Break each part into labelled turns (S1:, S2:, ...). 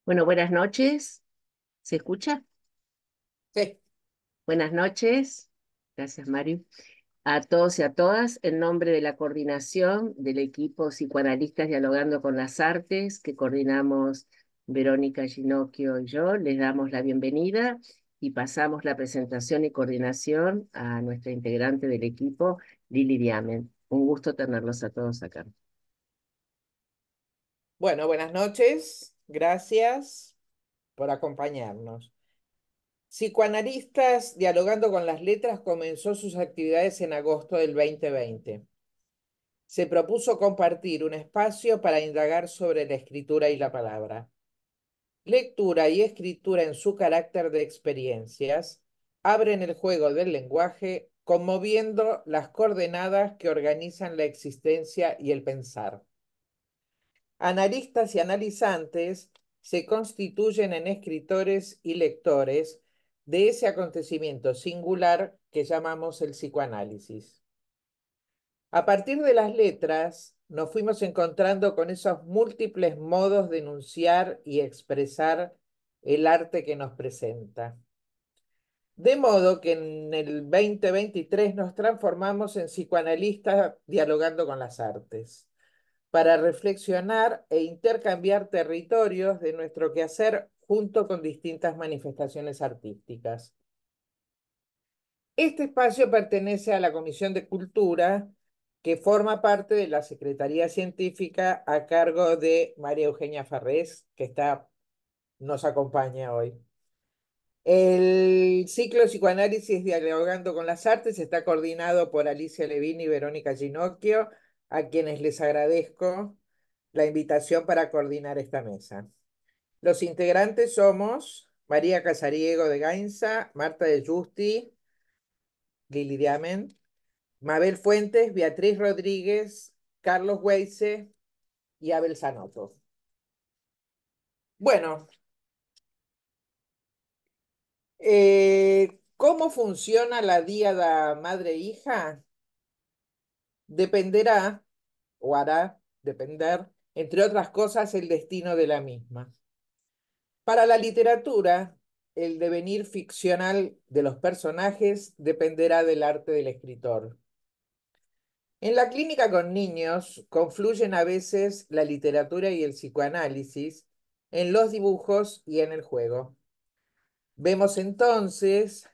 S1: Bueno, buenas noches. ¿Se escucha?
S2: Sí.
S1: Buenas noches. Gracias, Mario. A todos y a todas, en nombre de la coordinación del equipo Psicoanalistas Dialogando con las Artes, que coordinamos Verónica Ginocchio y yo, les damos la bienvenida y pasamos la presentación y coordinación a nuestra integrante del equipo, Lili Diamen. Un gusto tenerlos a todos acá.
S2: Bueno, buenas noches. Gracias por acompañarnos. Psicoanalistas Dialogando con las Letras comenzó sus actividades en agosto del 2020. Se propuso compartir un espacio para indagar sobre la escritura y la palabra. Lectura y escritura en su carácter de experiencias abren el juego del lenguaje, conmoviendo las coordenadas que organizan la existencia y el pensar. Analistas y analizantes se constituyen en escritores y lectores de ese acontecimiento singular que llamamos el psicoanálisis. A partir de las letras, nos fuimos encontrando con esos múltiples modos de enunciar y expresar el arte que nos presenta. De modo que en el 2023 nos transformamos en psicoanalistas dialogando con las artes para reflexionar e intercambiar territorios de nuestro quehacer junto con distintas manifestaciones artísticas. Este espacio pertenece a la Comisión de Cultura, que forma parte de la Secretaría Científica a cargo de María Eugenia Farrés, nos acompaña hoy. El ciclo de psicoanálisis dialogando con las artes está coordinado por Alicia Levine y Verónica Ginocchio, a quienes les agradezco la invitación para coordinar esta mesa. Los integrantes somos María Casariego de Gainza, Marta de Justi, Lili Diamen, Mabel Fuentes, Beatriz Rodríguez, Carlos Weise y Abel Zanotto. Bueno, ¿cómo funciona la díada madre-hija? Dependerá, o hará depender, entre otras cosas, el destino de la misma. Para la literatura, el devenir ficcional de los personajes dependerá del arte del escritor. En la clínica con niños confluyen a veces la literatura y el psicoanálisis en los dibujos y en el juego. Vemos entonces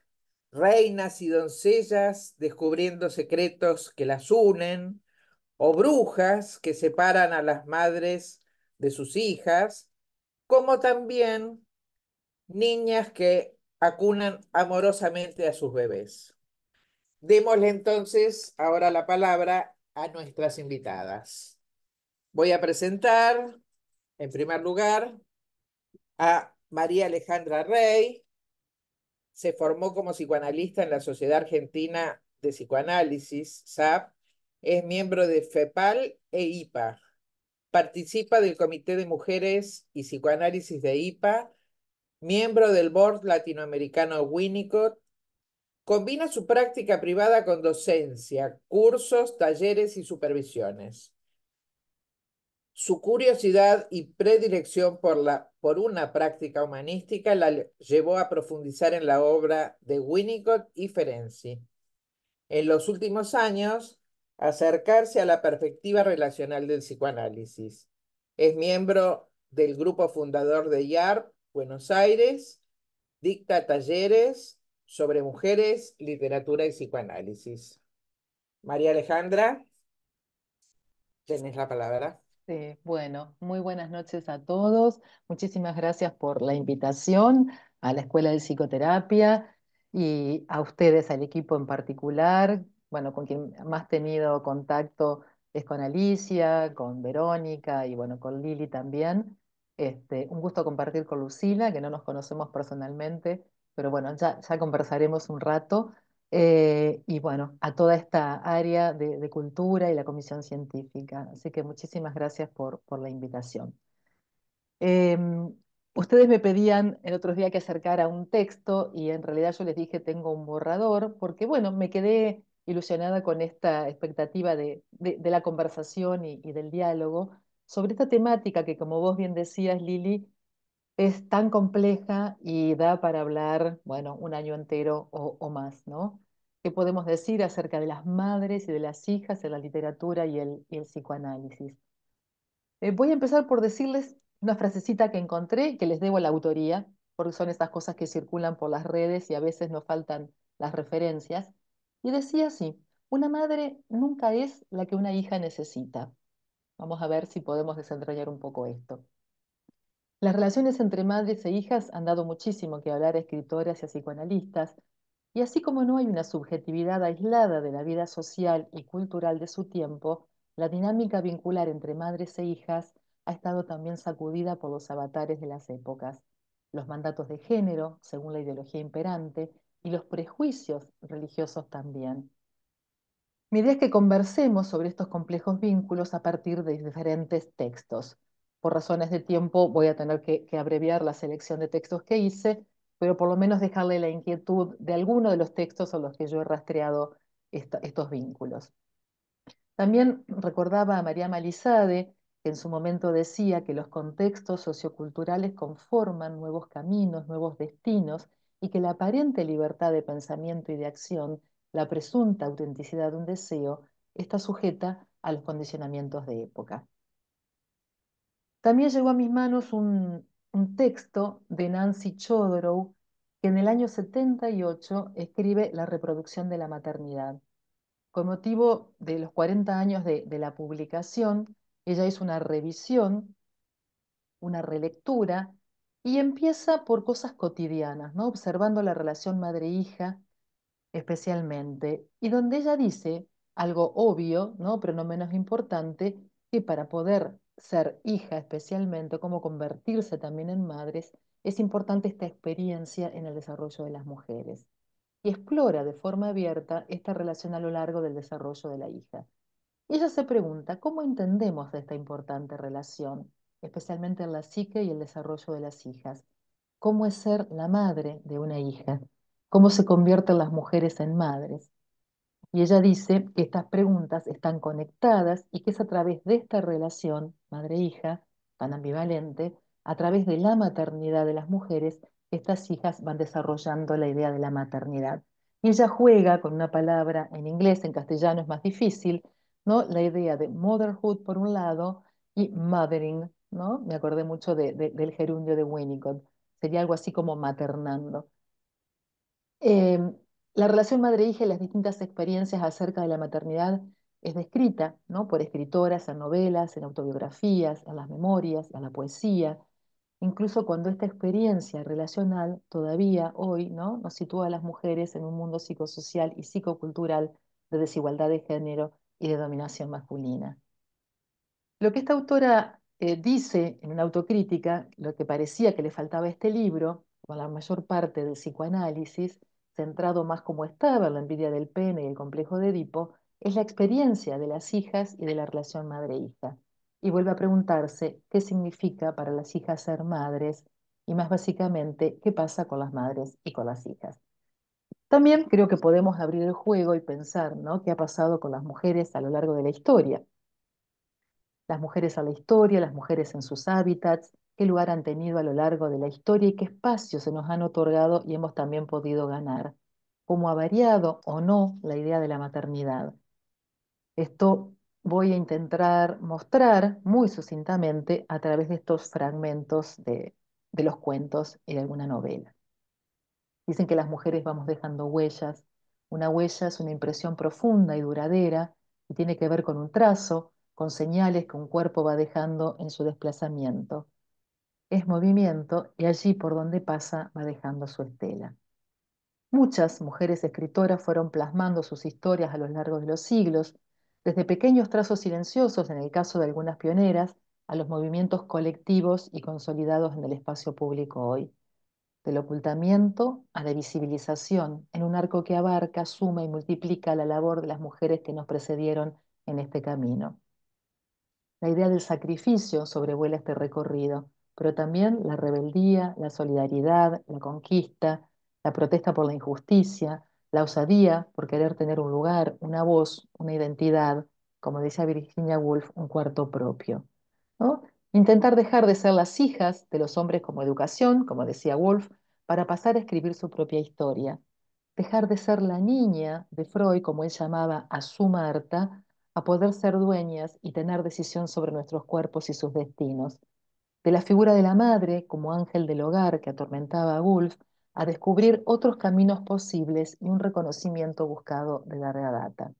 S2: reinas y doncellas descubriendo secretos que las unen, o brujas que separan a las madres de sus hijas, como también niñas que acunan amorosamente a sus bebés. Démosle entonces ahora la palabra a nuestras invitadas. Voy a presentar, en primer lugar, a María Alejandra Rey. Se formó como psicoanalista en la Sociedad Argentina de Psicoanálisis, SAP. Es miembro de FEPAL e IPA. Participa del Comité de Mujeres y Psicoanálisis de IPA, miembro del Board Latinoamericano Winnicott. Combina su práctica privada con docencia, cursos, talleres y supervisiones. Su curiosidad y predilección por una práctica humanística la llevó a profundizar en la obra de Winnicott y Ferenczi. En los últimos años, acercarse a la perspectiva relacional del psicoanálisis. Es miembro del grupo fundador de IARP Buenos Aires, dicta talleres sobre mujeres, literatura y psicoanálisis. María Alejandra, tenés la palabra.
S3: Bueno, muy buenas noches a todos. Muchísimas gracias por la invitación a la Escuela de Psicoterapia y a ustedes, al equipo en particular. Bueno, con quien más tenido contacto es con Alicia, con Verónica y bueno, con Lili también. Un gusto compartir con Lucila, que no nos conocemos personalmente, pero bueno, ya conversaremos un rato. Y bueno, a toda esta área de cultura y la comisión científica. Así que muchísimas gracias por la invitación. Em, Ustedes me pedían el otro día que acercara un texto y en realidad yo les dije tengo un borrador porque bueno, me quedé ilusionada con esta expectativa de la conversación y del diálogo sobre esta temática que como vos bien decías, Lili, es tan compleja y da para hablar, bueno, un año entero o más, ¿no? ¿Qué podemos decir acerca de las madres y de las hijas en la literatura y el psicoanálisis? Voy a empezar por decirles una frasecita que encontré y que les debo la autoría, porque son esas cosas que circulan por las redes y a veces nos faltan las referencias. Y decía así, una madre nunca es la que una hija necesita. Vamos a ver si podemos desentrañar un poco esto. Las relaciones entre madres e hijas han dado muchísimo que hablar a escritoras y a psicoanalistas, y así como no hay una subjetividad aislada de la vida social y cultural de su tiempo, la dinámica vincular entre madres e hijas ha estado también sacudida por los avatares de las épocas, los mandatos de género, según la ideología imperante, y los prejuicios religiosos también. Mi idea es que conversemos sobre estos complejos vínculos a partir de diferentes textos. Por razones de tiempo voy a tener que abreviar la selección de textos que hice, pero por lo menos dejarle la inquietud de alguno de los textos a los que yo he rastreado estos vínculos. También recordaba a María Malizade, que en su momento decía que los contextos socioculturales conforman nuevos caminos, nuevos destinos, y que la aparente libertad de pensamiento y de acción, la presunta autenticidad de un deseo, está sujeta a los condicionamientos de época. También llegó a mis manos un texto de Nancy Chodorow, que en el año 78 escribe La reproducción de la maternidad. Con motivo de los 40 años de la publicación, ella hizo una revisión, una relectura, y empieza por cosas cotidianas, ¿no? Observando la relación madre-hija especialmente, y donde ella dice algo obvio, ¿no? Pero no menos importante, que para poder ser hija especialmente, como convertirse también en madres, es importante esta experiencia en el desarrollo de las mujeres y explora de forma abierta esta relación a lo largo del desarrollo de la hija. Y ella se pregunta, ¿cómo entendemos esta importante relación, especialmente en la psique y el desarrollo de las hijas? ¿Cómo es ser la madre de una hija? ¿Cómo se convierten las mujeres en madres? Y ella dice que estas preguntas están conectadas y que es a través de esta relación madre-hija, tan ambivalente, a través de la maternidad de las mujeres, estas hijas van desarrollando la idea de la maternidad. Y ella juega con una palabra en inglés, en castellano es más difícil, ¿no? La idea de motherhood por un lado y mothering, ¿no? Me acordé mucho del gerundio de Winnicott. Sería algo así como maternando. Eh, la relación madre-hija y las distintas experiencias acerca de la maternidad es descrita, ¿no? Por escritoras en novelas, en autobiografías, en las memorias, en la poesía, incluso cuando esta experiencia relacional todavía hoy, ¿no? Nos sitúa a las mujeres en un mundo psicosocial y psicocultural de desigualdad de género y de dominación masculina. Lo que esta autora dice en una autocrítica, lo que parecía que le faltaba a este libro, con la mayor parte del psicoanálisis, centrado más como estaba en la envidia del pene y el complejo de Edipo, es la experiencia de las hijas y de la relación madre-hija. Y vuelve a preguntarse qué significa para las hijas ser madres y más básicamente qué pasa con las madres y con las hijas. También creo que podemos abrir el juego y pensar, ¿no? ¿Qué ha pasado con las mujeres a lo largo de la historia? Las mujeres a la historia, las mujeres en sus hábitats, qué lugar han tenido a lo largo de la historia y qué espacios se nos han otorgado y hemos también podido ganar. Cómo ha variado o no la idea de la maternidad. Esto voy a intentar mostrar muy sucintamente a través de estos fragmentos de los cuentos y de alguna novela. Dicen que las mujeres vamos dejando huellas. Una huella es una impresión profunda y duradera y tiene que ver con un trazo, con señales que un cuerpo va dejando en su desplazamiento. Es movimiento y allí por donde pasa va dejando su estela. Muchas mujeres escritoras fueron plasmando sus historias a lo largo de los siglos, desde pequeños trazos silenciosos en el caso de algunas pioneras, a los movimientos colectivos y consolidados en el espacio público hoy del ocultamiento a la visibilización, en un arco que abarca, suma y multiplica la labor de las mujeres que nos precedieron en este camino. La idea del sacrificio sobrevuela este recorrido, pero también la rebeldía, la solidaridad, la conquista, la protesta por la injusticia, la osadía por querer tener un lugar, una voz, una identidad, como decía Virginia Woolf, un cuarto propio, ¿no? Intentar dejar de ser las hijas de los hombres como educación, como decía Woolf, para pasar a escribir su propia historia. Dejar de ser la niña de Freud, como él llamaba a su Marta, a poder ser dueñas y tener decisión sobre nuestros cuerpos y sus destinos. De la figura de la madre como ángel del hogar que atormentaba a Woolf, a descubrir otros caminos posibles y un reconocimiento buscado de larga data.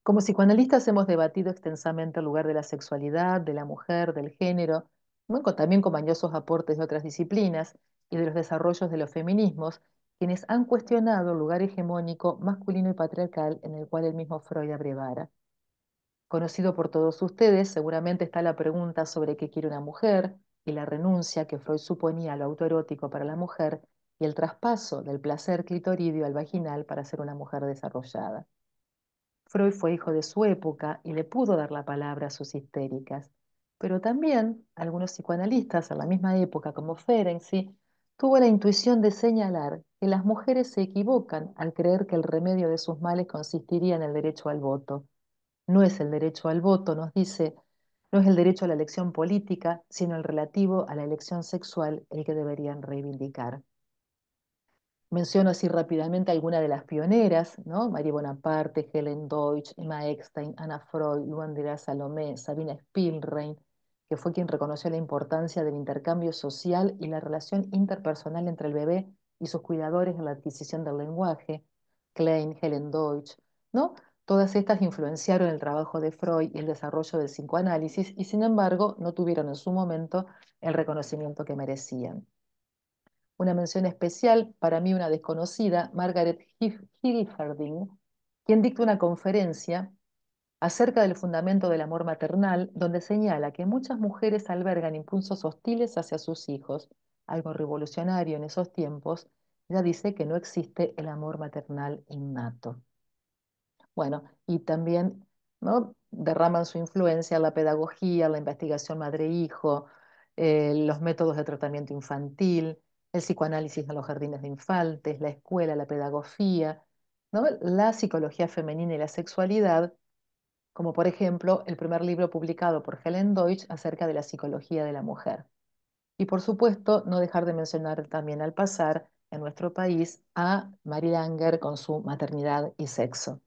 S3: Como psicoanalistas hemos debatido extensamente el lugar de la sexualidad, de la mujer, del género, ¿no? También con valiosos aportes de otras disciplinas y de los desarrollos de los feminismos, quienes han cuestionado el lugar hegemónico, masculino y patriarcal en el cual el mismo Freud abrevara. Conocido por todos ustedes, seguramente está la pregunta sobre qué quiere una mujer y la renuncia que Freud suponía a lo autoerótico para la mujer y el traspaso del placer clitoridio al vaginal para ser una mujer desarrollada. Freud fue hijo de su época y le pudo dar la palabra a sus histéricas, pero también algunos psicoanalistas en la misma época, como Ferenczi, tuvo la intuición de señalar que las mujeres se equivocan al creer que el remedio de sus males consistiría en el derecho al voto. No es el derecho al voto, nos dice, no es el derecho a la elección política, sino el relativo a la elección sexual el que deberían reivindicar. Menciono así rápidamente algunas de las pioneras, ¿no? Marie Bonaparte, Helen Deutsch, Emma Eckstein, Anna Freud, Luandrea Salomé, Sabina Spielrein, que fue quien reconoció la importancia del intercambio social y la relación interpersonal entre el bebé y sus cuidadores en la adquisición del lenguaje, Klein, Helen Deutsch, ¿no? Todas estas influenciaron el trabajo de Freud y el desarrollo del psicoanálisis y sin embargo no tuvieron en su momento el reconocimiento que merecían. Una mención especial, para mí una desconocida, Margaret Hilferding, quien dicta una conferencia acerca del fundamento del amor maternal, donde señala que muchas mujeres albergan impulsos hostiles hacia sus hijos, algo revolucionario en esos tiempos. Ella dice que no existe el amor maternal innato. Bueno, y también, ¿no? Derraman su influencia en la pedagogía, la investigación madre-hijo, los métodos de tratamiento infantil, el psicoanálisis en los jardines de infantes, la escuela, la pedagogía, ¿no? La psicología femenina y la sexualidad, como por ejemplo el primer libro publicado por Helen Deutsch acerca de la psicología de la mujer. Y por supuesto, no dejar de mencionar también al pasar en nuestro país a Mary Langer con su Maternidad y Sexo.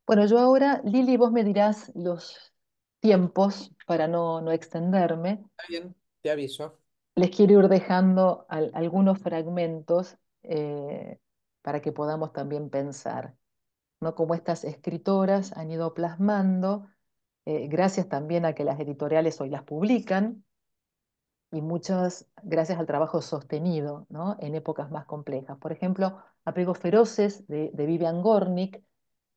S3: Bueno, yo ahora, Lili, vos me dirás los tiempos para no extenderme.
S2: Está bien, te aviso.
S3: Les quiero ir dejando algunos fragmentos para que podamos también pensar, ¿no? Cómo estas escritoras han ido plasmando, gracias también a que las editoriales hoy las publican y muchas gracias al trabajo sostenido, ¿no? En épocas más complejas. Por ejemplo, Apegos Feroces de Vivian Gornick.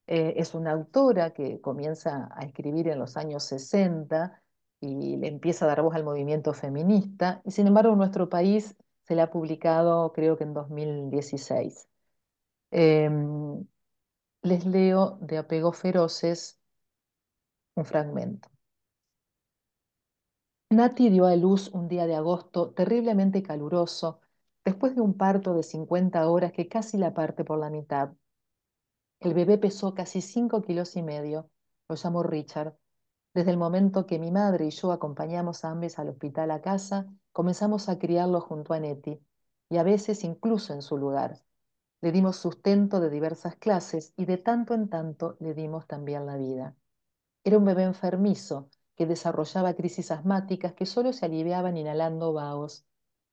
S3: Es una autora que comienza a escribir en los años 60 y le empieza a dar voz al movimiento feminista, y sin embargo en nuestro país se la ha publicado creo que en 2016. Les leo de Apegos Feroces un fragmento. Nati dio a luz un día de agosto terriblemente caluroso, después de un parto de 50 horas que casi la parte por la mitad. El bebé pesó casi 5,5 kilos. Lo llamó Richard. Desde el momento que mi madre y yo acompañamos a ambos al hospital a casa, comenzamos a criarlo junto a Nettie, y a veces incluso en su lugar. Le dimos sustento de diversas clases y de tanto en tanto le dimos también la vida. Era un bebé enfermizo que desarrollaba crisis asmáticas que solo se aliviaban inhalando vahos.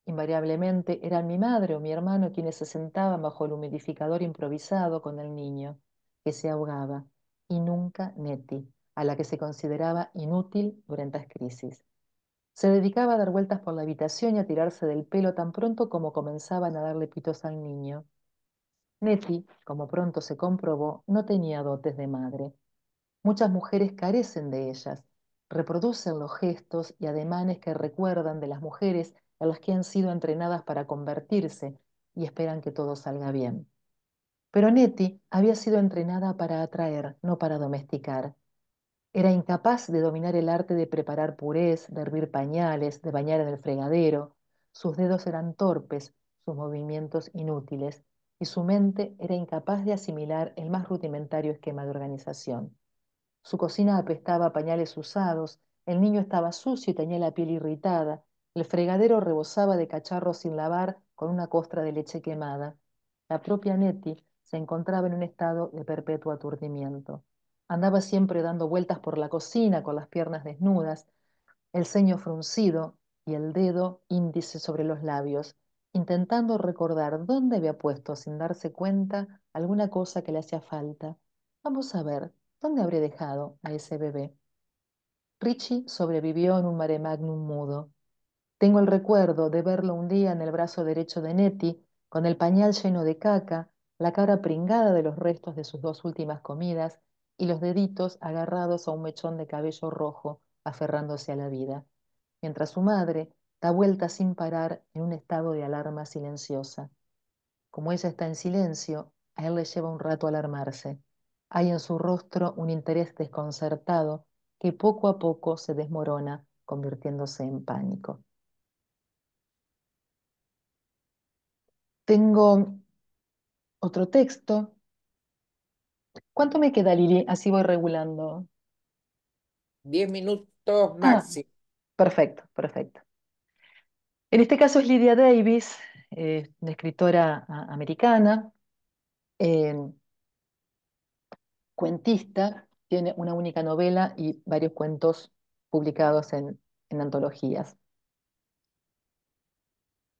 S3: Invariablemente eran mi madre o mi hermano quienes se sentaban bajo el humidificador improvisado con el niño, que se ahogaba, y nunca Nettie, a la que se consideraba inútil durante las crisis. Se dedicaba a dar vueltas por la habitación y a tirarse del pelo tan pronto como comenzaban a darle pitos al niño. Nettie, como pronto se comprobó, no tenía dotes de madre. Muchas mujeres carecen de ellas, reproducen los gestos y ademanes que recuerdan de las mujeres a las que han sido entrenadas para convertirse y esperan que todo salga bien. Pero Nettie había sido entrenada para atraer, no para domesticar. Era incapaz de dominar el arte de preparar purés, de hervir pañales, de bañar en el fregadero. Sus dedos eran torpes, sus movimientos inútiles, y su mente era incapaz de asimilar el más rudimentario esquema de organización. Su cocina apestaba a pañales usados El niño estaba sucio y tenía la piel irritada. El fregadero rebosaba de cacharros sin lavar con una costra de leche quemada. La propia Nettie se encontraba en un estado de perpetuo aturdimiento. Andaba siempre dando vueltas por la cocina con las piernas desnudas, el ceño fruncido y el dedo índice sobre los labios, intentando recordar dónde había puesto, sin darse cuenta, alguna cosa que le hacía falta. Vamos a ver, ¿dónde habré dejado a ese bebé? Richie sobrevivió en un mare magnum mudo. Tengo el recuerdo de verlo un día en el brazo derecho de Nettie, con el pañal lleno de caca, la cara pringada de los restos de sus dos últimas comidas y los deditos agarrados a un mechón de cabello rojo, aferrándose a la vida, mientras su madre da vueltas sin parar en un estado de alarma silenciosa. Como ella está en silencio, a él le lleva un rato alarmarse. Hay en su rostro un interés desconcertado que poco a poco se desmorona, convirtiéndose en pánico. Tengo otro texto. ¿Cuánto me queda, Lili? Así voy regulando.
S2: 10 minutos
S3: Ah,
S2: máximo.
S3: perfecto, perfecto. En este caso es Lydia Davis, una escritora americana, eh, cuentista, tiene una única novela y varios cuentos publicados en antologías.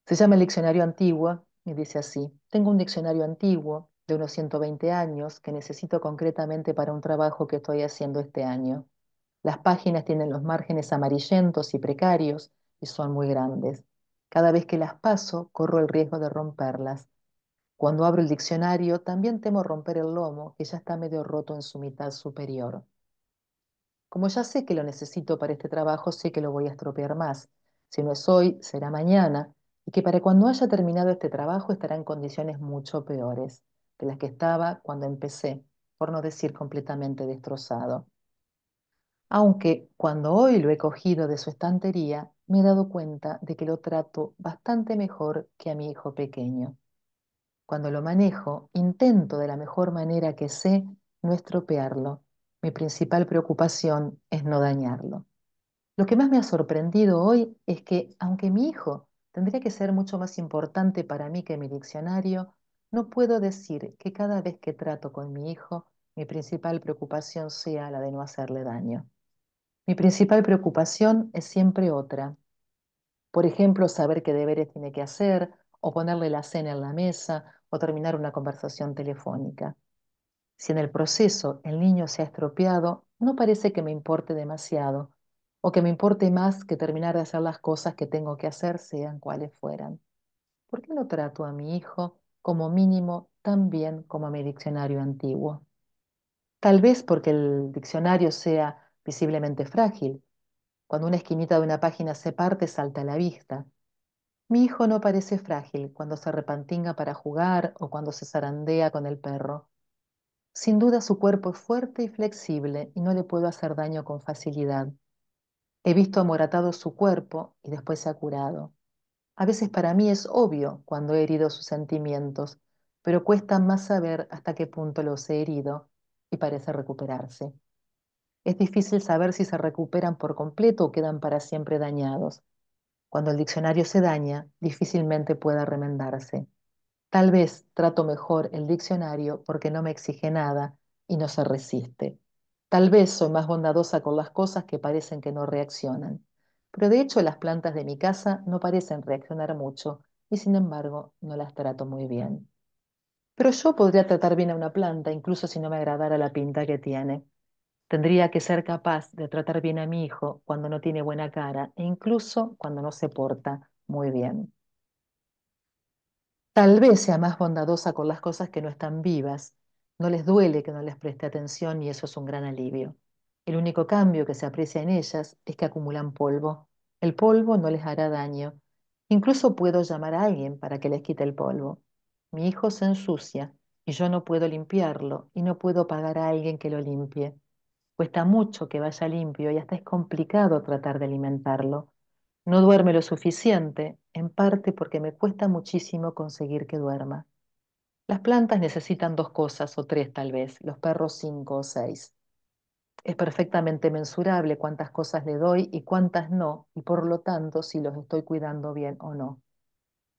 S3: Se llama El Diccionario Antiguo y dice así: tengo un diccionario antiguo de unos 120 años que necesito concretamente para un trabajo que estoy haciendo este año. Las páginas tienen los márgenes amarillentos y precarios y son muy grandes. Cada vez que las paso, corro el riesgo de romperlas. Cuando abro el diccionario, también temo romper el lomo, que ya está medio roto en su mitad superior. Como ya sé que lo necesito para este trabajo, sé que lo voy a estropear más. Si no es hoy, será mañana, y que para cuando haya terminado este trabajo estará en condiciones mucho peores de las que estaba cuando empecé, por no decir completamente destrozado. Aunque cuando hoy lo he cogido de su estantería, me he dado cuenta de que lo trato bastante mejor que a mi hijo pequeño. Cuando lo manejo, intento de la mejor manera que sé no estropearlo. Mi principal preocupación es no dañarlo. Lo que más me ha sorprendido hoy es que, aunque mi hijo tendría que ser mucho más importante para mí que mi diccionario, no puedo decir que cada vez que trato con mi hijo, mi principal preocupación sea la de no hacerle daño. Mi principal preocupación es siempre otra. Por ejemplo, saber qué deberes tiene que hacer, o ponerle la cena en la mesa, o terminar una conversación telefónica. Si en el proceso el niño se ha estropeado, no parece que me importe demasiado, o que me importe más que terminar de hacer las cosas que tengo que hacer, sean cuales fueran. ¿Por qué no trato a mi hijo como mínimo tan bien como a mi diccionario antiguo? Tal vez porque el diccionario sea visiblemente frágil. Cuando una esquinita de una página se parte, salta a la vista. Mi hijo no parece frágil cuando se repantinga para jugar o cuando se zarandea con el perro. Sin duda su cuerpo es fuerte y flexible y no le puedo hacer daño con facilidad. He visto amoratado su cuerpo y después se ha curado. A veces para mí es obvio cuando he herido sus sentimientos, pero cuesta más saber hasta qué punto los he herido y parece recuperarse. Es difícil saber si se recuperan por completo o quedan para siempre dañados. Cuando el diccionario se daña, difícilmente puede remendarse. Tal vez trato mejor el diccionario porque no me exige nada y no se resiste. Tal vez soy más bondadosa con las cosas que parecen que no reaccionan. Pero de hecho las plantas de mi casa no parecen reaccionar mucho y sin embargo no las trato muy bien. Pero yo podría tratar bien a una planta incluso si no me agradara la pinta que tiene. Tendría que ser capaz de tratar bien a mi hijo cuando no tiene buena cara e incluso cuando no se porta muy bien. Tal vez sea más bondadosa con las cosas que no están vivas. No les duele que no les preste atención y eso es un gran alivio. El único cambio que se aprecia en ellas es que acumulan polvo. El polvo no les hará daño. Incluso puedo llamar a alguien para que les quite el polvo. Mi hijo se ensucia y yo no puedo limpiarlo y no puedo pagar a alguien que lo limpie. Cuesta mucho que vaya limpio y hasta es complicado tratar de alimentarlo. No duerme lo suficiente, en parte porque me cuesta muchísimo conseguir que duerma. Las plantas necesitan dos cosas, o tres tal vez, los perros cinco o seis. Es perfectamente mensurable cuántas cosas le doy y cuántas no, y por lo tanto si los estoy cuidando bien o no.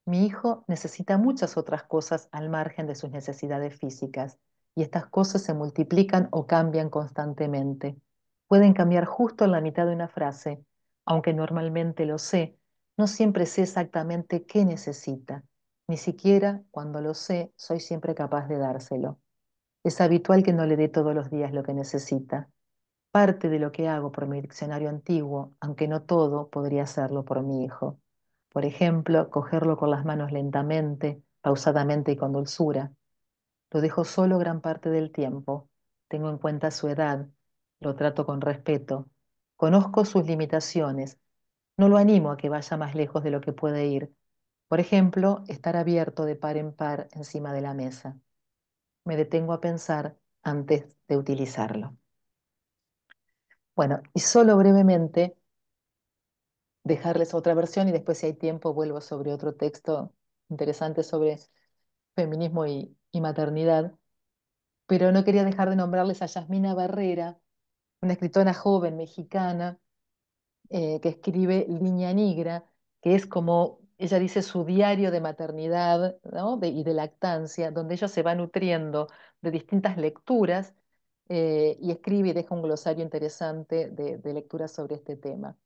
S3: Mi hijo necesita muchas otras cosas al margen de sus necesidades físicas, y estas cosas se multiplican o cambian constantemente. Pueden cambiar justo en la mitad de una frase, aunque normalmente lo sé, no siempre sé exactamente qué necesita. Ni siquiera cuando lo sé, soy siempre capaz de dárselo. Es habitual que no le dé todos los días lo que necesita. Parte de lo que hago por mi diccionario antiguo, aunque no todo, podría hacerlo por mi hijo. Por ejemplo, cogerlo con las manos lentamente, pausadamente y con dulzura. Lo dejo solo gran parte del tiempo. Tengo en cuenta su edad. Lo trato con respeto. Conozco sus limitaciones. No lo animo a que vaya más lejos de lo que puede ir. Por ejemplo, estar abierto de par en par encima de la mesa. Me detengo a pensar antes de utilizarlo. Bueno, y solo brevemente dejarles otra versión y después si hay tiempo vuelvo sobre otro texto interesante sobre feminismo y maternidad. Pero no quería dejar de nombrarles a Yasmina Barrera, una escritora joven mexicana que escribe Línea Negra, que es como, ella dice, su diario de maternidad, ¿no? Y de lactancia, donde ella se va nutriendo de distintas lecturas y escribe y deja un glosario interesante de lecturas sobre este tema.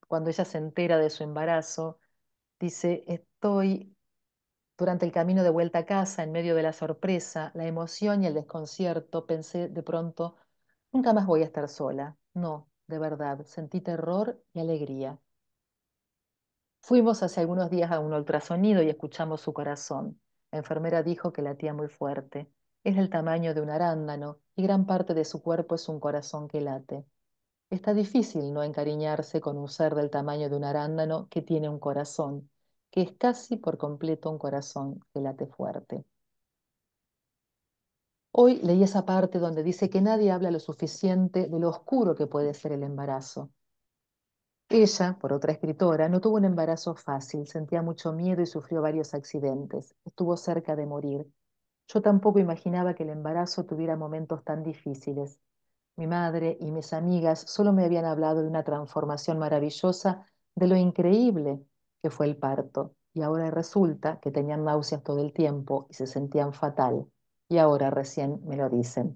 S3: Cuando ella se entera de su embarazo, dice, estoy durante el camino de vuelta a casa, en medio de la sorpresa, la emoción y el desconcierto, pensé de pronto, nunca más voy a estar sola. No, de verdad, sentí terror y alegría. Fuimos hace algunos días a un ultrasonido y escuchamos su corazón. La enfermera dijo que latía muy fuerte. Es del tamaño de un arándano y gran parte de su cuerpo es un corazón que late. Está difícil no encariñarse con un ser del tamaño de un arándano que tiene un corazón, que es casi por completo un corazón que late fuerte. Hoy leí esa parte donde dice que nadie habla lo suficiente de lo oscuro que puede ser el embarazo. Ella, por otra escritora, no tuvo un embarazo fácil, sentía mucho miedo y sufrió varios accidentes. Estuvo cerca de morir. Yo tampoco imaginaba que el embarazo tuviera momentos tan difíciles. Mi madre y mis amigas solo me habían hablado de una transformación maravillosa, de lo increíble que fue el parto. Y ahora resulta que tenían náuseas todo el tiempo y se sentían fatal. Y ahora recién me lo dicen.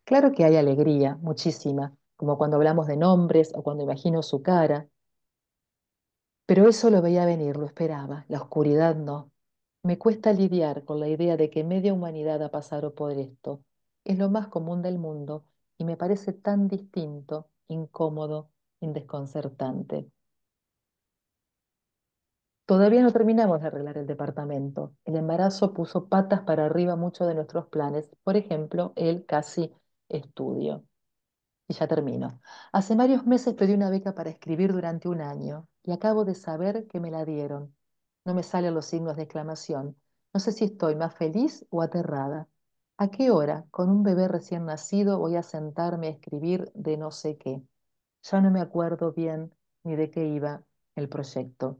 S3: Claro que hay alegría, muchísima, como cuando hablamos de nombres o cuando imagino su cara, pero eso lo veía venir, lo esperaba, la oscuridad no. Me cuesta lidiar con la idea de que media humanidad ha pasado por esto. Es lo más común del mundo y me parece tan distinto, incómodo, desconcertante. Todavía no terminamos de arreglar el departamento. El embarazo puso patas para arriba muchos de nuestros planes, por ejemplo, el casi estudio. Y ya termino. Hace varios meses pedí una beca para escribir durante un año y acabo de saber que me la dieron. No me salen los signos de exclamación. No sé si estoy más feliz o aterrada. ¿A qué hora, con un bebé recién nacido, voy a sentarme a escribir de no sé qué? Ya no me acuerdo bien ni de qué iba el proyecto.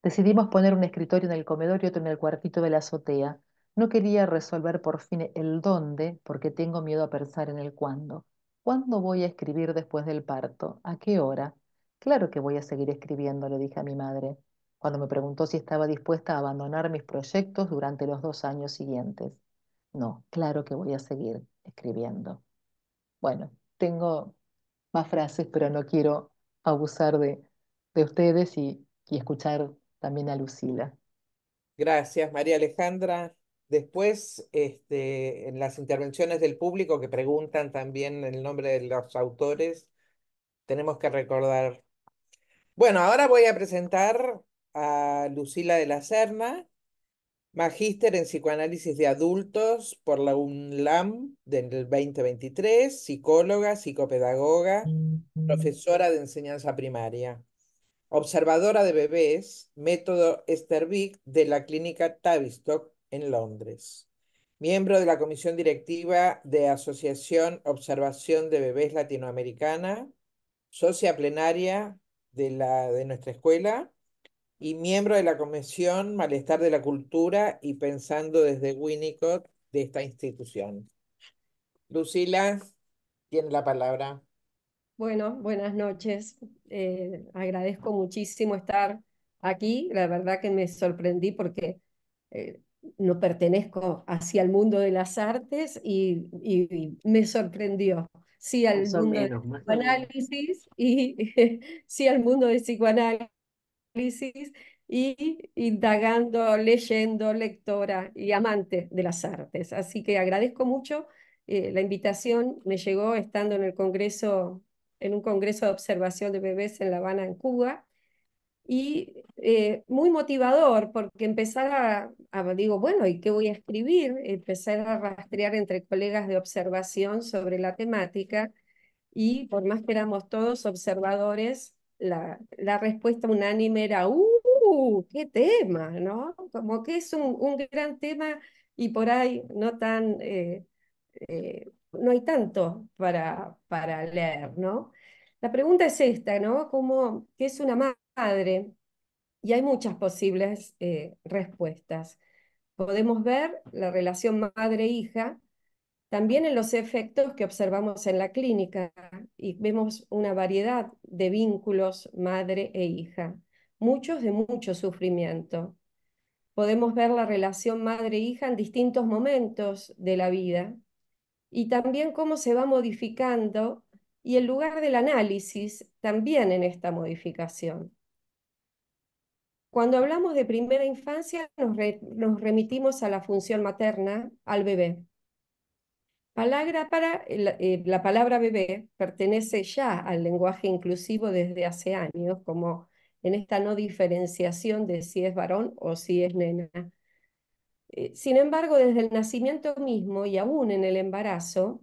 S3: Decidimos poner un escritorio en el comedor y otro en el cuartito de la azotea. No quería resolver por fin el dónde, porque tengo miedo a pensar en el cuándo. ¿Cuándo voy a escribir después del parto? ¿A qué hora? Claro que voy a seguir escribiendo, le dije a mi madre, cuando me preguntó si estaba dispuesta a abandonar mis proyectos durante los 2 años siguientes. No, claro que voy a seguir escribiendo. Bueno, tengo más frases, pero no quiero abusar de ustedes y escuchar también a Lucila.
S2: Gracias, María Alejandra. Después, en las intervenciones del público que preguntan también el nombre de los autores, tenemos que recordar. Bueno, ahora voy a presentar a Lucila de la Serna, magíster en psicoanálisis de adultos por la UNLAM del 2023, psicóloga, psicopedagoga, profesora de enseñanza primaria. Observadora de bebés, método Estervic de la clínica Tavistock en Londres. Miembro de la comisión directiva de Asociación Observación de Bebés Latinoamericana, socia plenaria de nuestra escuela y miembro de la comisión Malestar de la Cultura y Pensando desde Winnicott de esta institución. Lucila, tiene la palabra.
S4: Bueno, buenas noches. Agradezco muchísimo estar aquí. La verdad que me sorprendí porque eh, no pertenezco hacia el mundo de las artes y me sorprendió. Sí al
S1: Más o
S4: mundo del
S1: menos, más o menos.
S4: psicoanálisis y sí al mundo del psicoanálisis y indagando, leyendo, lectora y amante de las artes. Así que agradezco mucho la invitación. Me llegó estando en el Congreso, en un Congreso de Observación de Bebés en La Habana, en Cuba, y muy motivador porque empezar digo, bueno, ¿y qué voy a escribir? Empezar a rastrear entre colegas de observación sobre la temática y por más que éramos todos observadores, la respuesta unánime era, qué tema, ¿no? Como que es un gran tema y por ahí no tan, no hay tanto para leer, ¿no? La pregunta es esta, ¿no? ¿Cómo, qué es una madre? Y hay muchas posibles respuestas. Podemos ver la relación madre-hija también en los efectos que observamos en la clínica y vemos una variedad de vínculos madre e hija, muchos de mucho sufrimiento. Podemos ver la relación madre-hija en distintos momentos de la vida y también cómo se va modificando y el lugar del análisis también en esta modificación. Cuando hablamos de primera infancia nos remitimos a la función materna, al bebé. La palabra bebé pertenece ya al lenguaje inclusivo desde hace años, como en esta no diferenciación de si es varón o si es nena. Sin embargo, desde el nacimiento mismo y aún en el embarazo,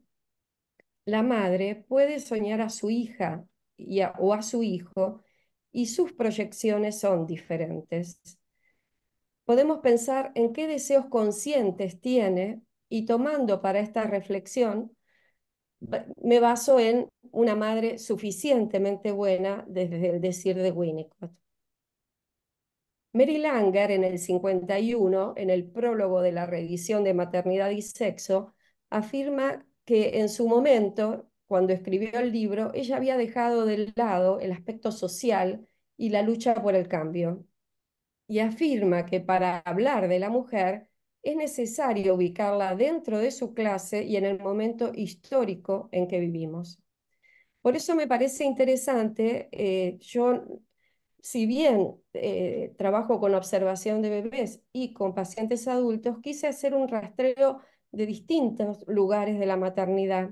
S4: la madre puede soñar a su hija o a su hijo y sus proyecciones son diferentes. Podemos pensar en qué deseos conscientes tiene y tomando para esta reflexión me baso en una madre suficientemente buena desde el decir de Winnicott. Mary Langer en el 51, en el prólogo de la revisión de Maternidad y Sexo, afirma que en su momento, cuando escribió el libro, ella había dejado de lado el aspecto social y la lucha por el cambio. Y afirma que para hablar de la mujer es necesario ubicarla dentro de su clase y en el momento histórico en que vivimos. Por eso me parece interesante, yo, si bien trabajo con observación de bebés y con pacientes adultos, quise hacer un rastreo de distintos lugares de la maternidad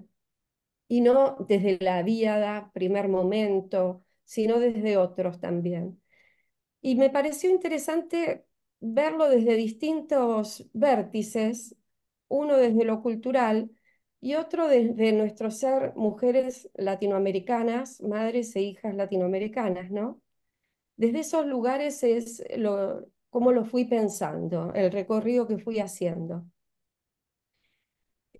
S4: y no desde la diada, primer momento, sino desde otros también. Y me pareció interesante verlo desde distintos vértices, uno desde lo cultural y otro desde nuestro ser mujeres latinoamericanas, madres e hijas latinoamericanas, ¿no? Desde esos lugares es cómo lo fui pensando, el recorrido que fui haciendo.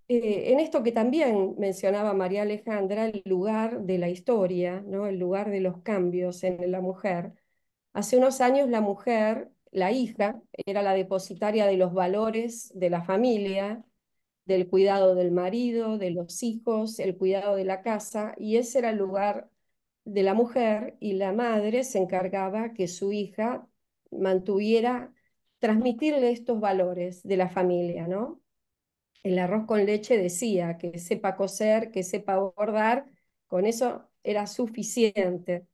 S4: En esto que también mencionaba María Alejandra, el lugar de la historia, ¿no? El lugar de los cambios en la mujer. Hace unos años la mujer, la hija, era la depositaria de los valores de la familia, del cuidado del marido, de los hijos, el cuidado de la casa, y ese era el lugar de la mujer, y la madre se encargaba que su hija mantuviera, transmitirle estos valores de la familia, ¿no? El arroz con leche decía que sepa cocer, que sepa bordar, con eso era suficiente.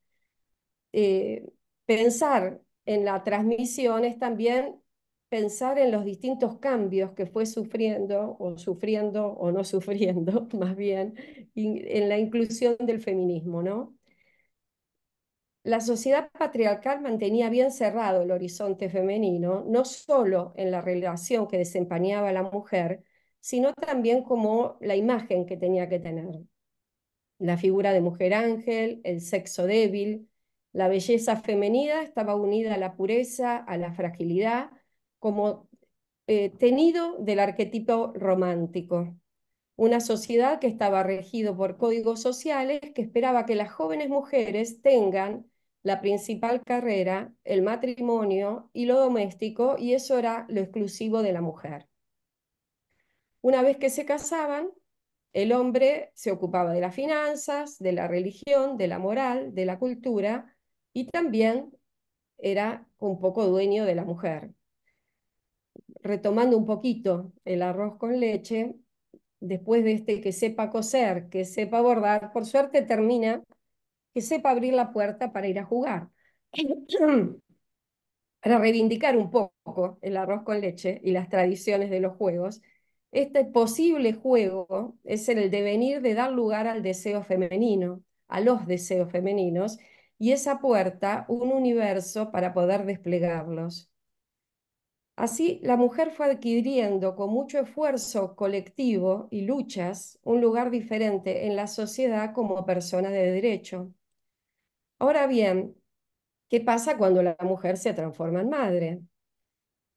S4: eh, Pensar en la transmisión es también pensar en los distintos cambios que fue sufriendo o no sufriendo, más bien, en la inclusión del feminismo, ¿no? La sociedad patriarcal mantenía bien cerrado el horizonte femenino, no solo en la relación que desempeñaba la mujer, sino también como la imagen que tenía que tener. La figura de mujer ángel, el sexo débil, la belleza femenina estaba unida a la pureza, a la fragilidad, como tenido del arquetipo romántico. Una sociedad que estaba regido por códigos sociales que esperaba que las jóvenes mujeres tengan la principal carrera, el matrimonio y lo doméstico, y eso era lo exclusivo de la mujer. Una vez que se casaban, El hombre se ocupaba de las finanzas, de la religión, de la moral, de la cultura y también era un poco dueño de la mujer. Retomando un poquito el arroz con leche, después de este que sepa coser, que sepa bordar, por suerte termina que sepa abrir la puerta para ir a jugar. Para reivindicar un poco el arroz con leche y las tradiciones de los juegos, este posible juego es el devenir de dar lugar al deseo femenino, a los deseos femeninos, y esa puerta un universo para poder desplegarlos. Así, la mujer fue adquiriendo con mucho esfuerzo colectivo y luchas un lugar diferente en la sociedad como persona de derecho. Ahora bien, ¿qué pasa cuando la mujer se transforma en madre?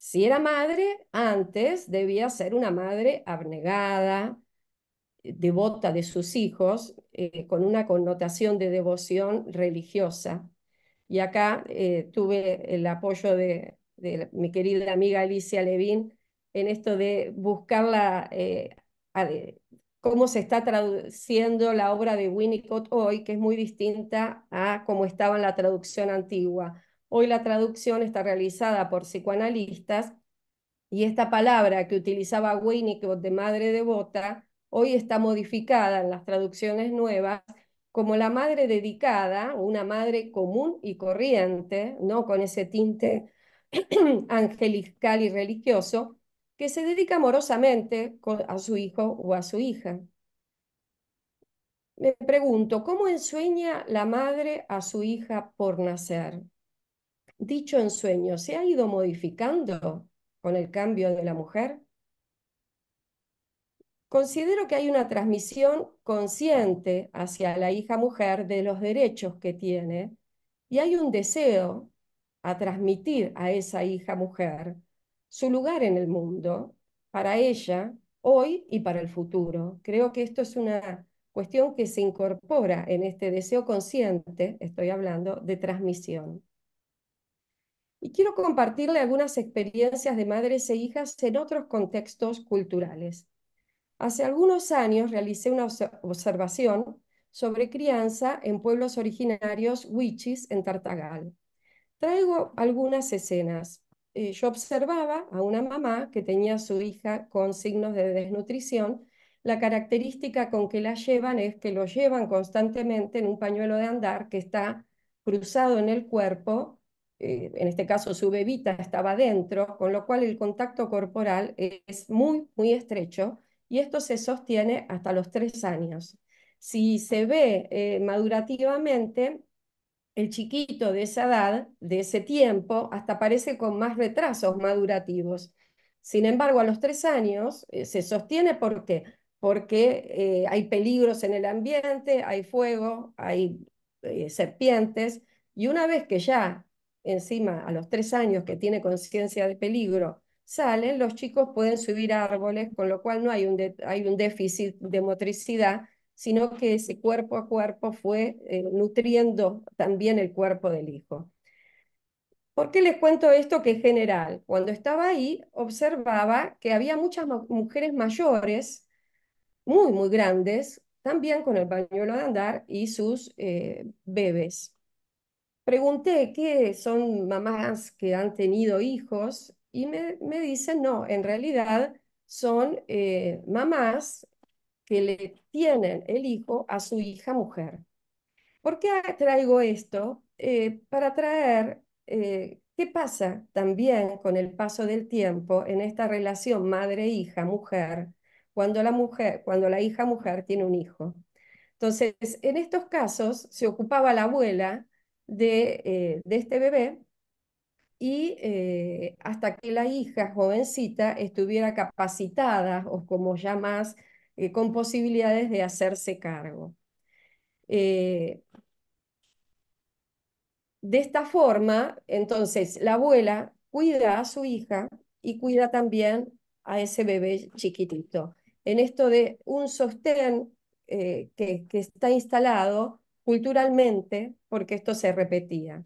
S4: Si era madre, antes debía ser una madre abnegada, devota de sus hijos, con una connotación de devoción religiosa. Y acá tuve el apoyo de mi querida amiga Alicia Levin en esto de buscar cómo se está traduciendo la obra de Winnicott hoy, que es muy distinta a cómo estaba en la traducción antigua. Hoy la traducción está realizada por psicoanalistas y esta palabra que utilizaba Winnicott de madre devota, hoy está modificada en las traducciones nuevas como la madre dedicada, una madre común y corriente, no con ese tinte angelical y religioso, que se dedica amorosamente a su hijo o a su hija. Me pregunto, ¿cómo ensueña la madre a su hija por nacer? Dicho ensueño, ¿se ha ido modificando con el cambio de la mujer? Considero que hay una transmisión consciente hacia la hija mujer de los derechos que tiene y hay un deseo a transmitir a esa hija mujer su lugar en el mundo para ella hoy y para el futuro. Creo que esto es una cuestión que se incorpora en este deseo consciente, estoy hablando, de transmisión. Y quiero compartirle algunas experiencias de madres e hijas en otros contextos culturales. Hace algunos años realicé una observación sobre crianza en pueblos originarios wichis en Tartagal. Traigo algunas escenas. Yo observaba a una mamá que tenía a su hija con signos de desnutrición. La característica con que la llevan es que lo llevan constantemente en un pañuelo de andar que está cruzado en el cuerpo. En este caso su bebita estaba dentro, con lo cual el contacto corporal es muy, muy estrecho y esto se sostiene hasta los 3 años. Si se ve madurativamente, el chiquito de esa edad, de ese tiempo, hasta aparece con más retrasos madurativos. Sin embargo, a los 3 años se sostiene, ¿por qué? Porque hay peligros en el ambiente, hay fuego, hay serpientes, y una vez que ya, encima, a los 3 años que tiene conciencia de peligro, salen, los chicos pueden subir árboles, con lo cual no hay hay un déficit de motricidad, sino que ese cuerpo a cuerpo fue nutriendo también el cuerpo del hijo. ¿Por qué les cuento esto que es general? Cuando estaba ahí, observaba que había muchas mujeres mayores, muy, muy grandes, también con el pañuelo de andar y sus bebés. Pregunté qué son mamás que han tenido hijos y me dicen, no, en realidad son mamás que le tienen el hijo a su hija mujer. ¿Por qué traigo esto? Para traer qué pasa también con el paso del tiempo en esta relación madre-hija-mujer, cuando la hija mujer tiene un hijo. Entonces, en estos casos se ocupaba la abuela de este bebé y hasta que la hija jovencita estuviera capacitada o como ya más con posibilidades de hacerse cargo. Eh, de esta forma, entonces, la abuela cuida a su hija y cuida también a ese bebé chiquitito. En esto de un sostén que está instalado culturalmente, porque esto se repetía.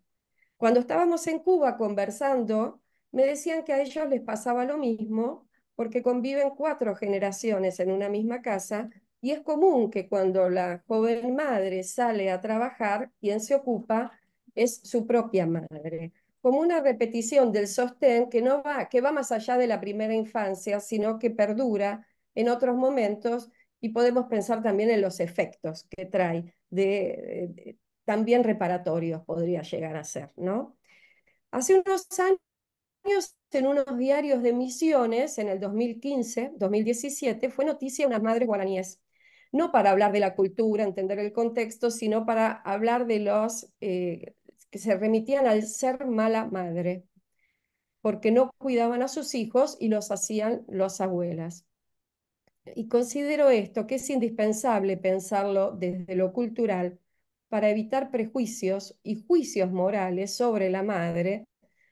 S4: Cuando estábamos en Cuba conversando, me decían que a ellos les pasaba lo mismo, porque conviven 4 generaciones en una misma casa, y es común que cuando la joven madre sale a trabajar, quien se ocupa es su propia madre, como una repetición del sostén que va más allá de la primera infancia, sino que perdura en otros momentos, y podemos pensar también en los efectos que trae, también reparatorios podría llegar a ser, ¿no? Hace unos años, en unos diarios de Misiones, en el 2015, 2017, fue noticia unas madres guaraníes, no para hablar de la cultura, entender el contexto, sino para hablar de los que se remitían al ser mala madre, porque no cuidaban a sus hijos y los hacían las abuelas. Y considero esto, que es indispensable pensarlo desde lo cultural para evitar prejuicios y juicios morales sobre la madre,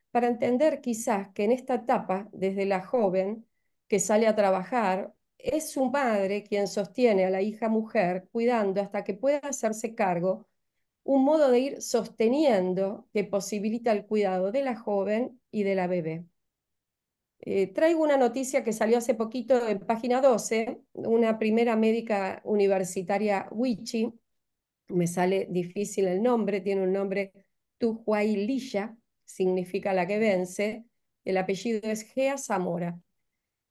S4: para entender quizás que en esta etapa, desde la joven que sale a trabajar, es su madre quien sostiene a la hija mujer, cuidando hasta que pueda hacerse cargo, un modo de ir sosteniendo que posibilita el cuidado de la joven y de la bebé. Traigo una noticia que salió hace poquito en Página 12, una primera médica universitaria Wichi, me sale difícil el nombre, tiene un nombre Tujuaililla, significa la que vence, el apellido es Gea Zamora.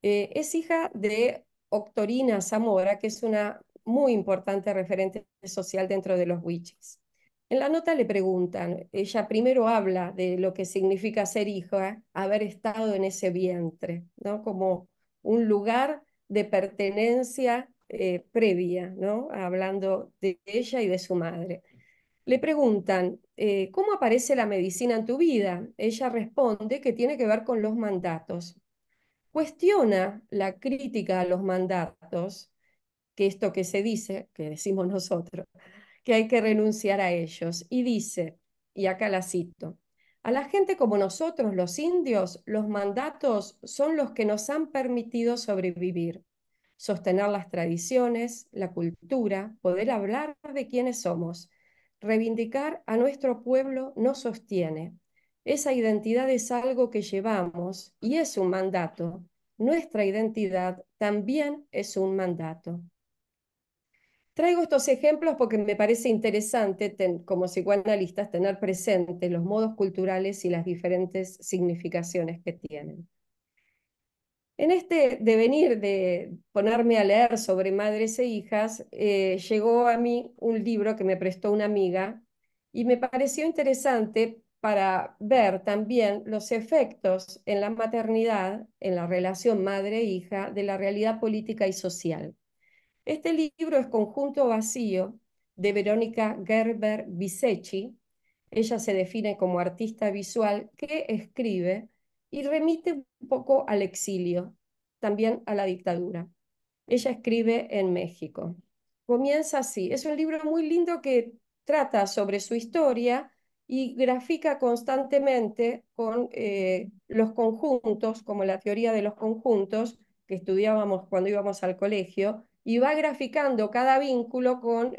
S4: Es hija de Octorina Zamora, que es una muy importante referente social dentro de los Wichis. En la nota le preguntan, ella primero habla de lo que significa ser hija, haber estado en ese vientre, ¿no? Como un lugar de pertenencia previa, ¿no? Hablando de ella y de su madre. Le preguntan, ¿cómo aparece la medicina en tu vida? Ella responde que tiene que ver con los mandatos. Cuestiona la crítica a los mandatos, que esto que se dice, que decimos nosotros, que hay que renunciar a ellos. Y dice, y acá la cito, a la gente como nosotros, los indios, los mandatos son los que nos han permitido sobrevivir, sostener las tradiciones, la cultura, poder hablar de quiénes somos. Reivindicar a nuestro pueblo nos sostiene. Esa identidad es algo que llevamos y es un mandato. Nuestra identidad también es un mandato. Traigo estos ejemplos porque me parece interesante, como psicoanalistas, tener presente los modos culturales y las diferentes significaciones que tienen. En este devenir de ponerme a leer sobre madres e hijas, llegó a mí un libro que me prestó una amiga y me pareció interesante para ver también los efectos en la maternidad, en la relación madre-hija, de la realidad política y social. Este libro es Conjunto Vacío, de Verónica Gerber Bisecchi. Ella se define como artista visual que escribe y remite un poco al exilio, también a la dictadura. Ella escribe en México. Comienza así. Es un libro muy lindo que trata sobre su historia y grafica constantemente con los conjuntos, como la teoría de los conjuntos que estudiábamos cuando íbamos al colegio, y va graficando cada vínculo con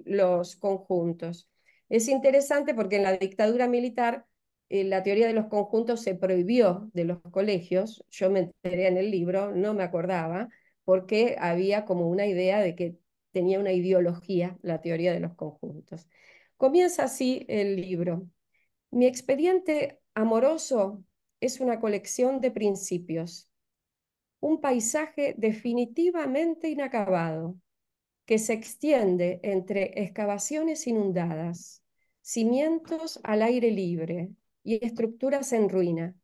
S4: los conjuntos. Es interesante porque en la dictadura militar la teoría de los conjuntos se prohibió de los colegios. Yo me enteré en el libro, no me acordaba, porque había como una idea de que tenía una ideología la teoría de los conjuntos. Comienza así el libro. Mi expediente amoroso es una colección de principios, un paisaje definitivamente inacabado, que se extiende entre excavaciones inundadas, cimientos al aire libre y estructuras en ruina.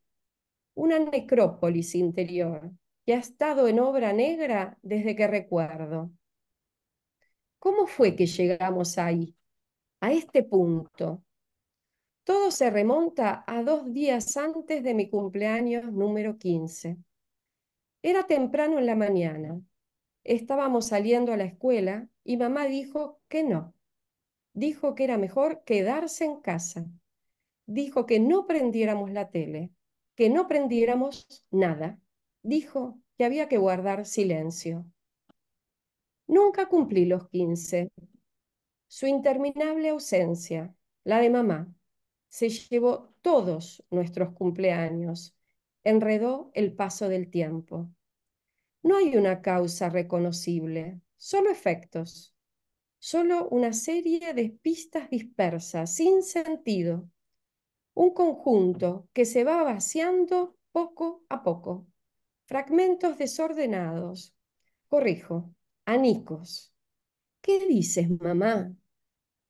S4: Una necrópolis interior que ha estado en obra negra desde que recuerdo. ¿Cómo fue que llegamos ahí, a este punto? Todo se remonta a 2 días antes de mi cumpleaños número 15. Era temprano en la mañana. Estábamos saliendo a la escuela y mamá dijo que no. Dijo que era mejor quedarse en casa. Dijo que no prendiéramos la tele, que no prendiéramos nada. Dijo que había que guardar silencio. Nunca cumplí los 15. Su interminable ausencia, la de mamá, se llevó todos nuestros cumpleaños, enredó el paso del tiempo. No hay una causa reconocible, solo efectos, solo una serie de pistas dispersas, sin sentido, un conjunto que se va vaciando poco a poco, fragmentos desordenados, corrijo, anicos. ¿Qué dices, mamá?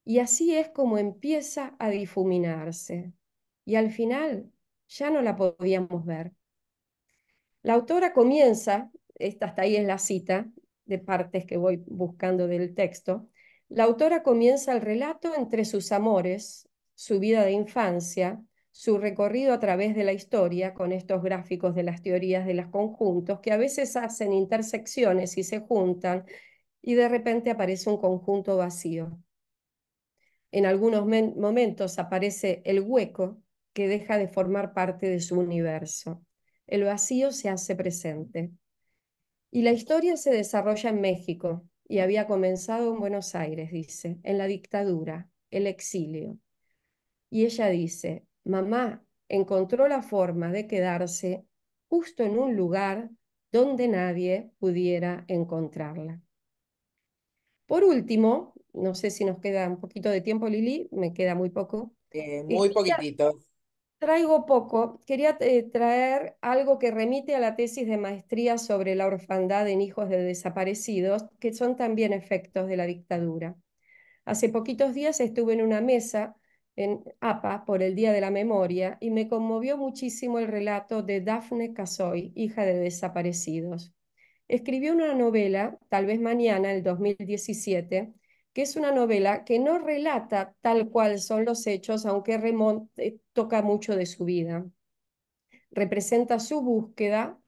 S4: Y así es como empieza a difuminarse. Y al final ya no la podíamos ver. La autora comienza, hasta ahí es la cita de partes que voy buscando del texto, la autora comienza el relato entre sus amores, su vida de infancia, su recorrido a través de la historia con estos gráficos de las teorías de los conjuntos que a veces hacen intersecciones y se juntan y de repente aparece un conjunto vacío. En algunos momentos aparece el hueco que deja de formar parte de su universo. El vacío se hace presente. Y la historia se desarrolla en México y había comenzado en Buenos Aires, dice, en la dictadura, el exilio. Y ella dice, mamá encontró la forma de quedarse justo en un lugar donde nadie pudiera encontrarla. Por último, no sé si nos queda un poquito de tiempo, Lili, me queda muy poco.
S2: Muy
S4: Quería
S2: poquitito.
S4: Traigo poco. Quería traer algo que remite a la tesis de maestría sobre la orfandad en hijos de desaparecidos, que son también efectos de la dictadura. Hace poquitos días estuve en una mesa en APA por el Día de la Memoria y me conmovió muchísimo el relato de Dafne Casoy, hija de desaparecidos. Escribió una novela, Tal vez mañana, el 2017, que es una novela que no relata tal cual son los hechos, aunque toca mucho de su vida. Representa su búsqueda,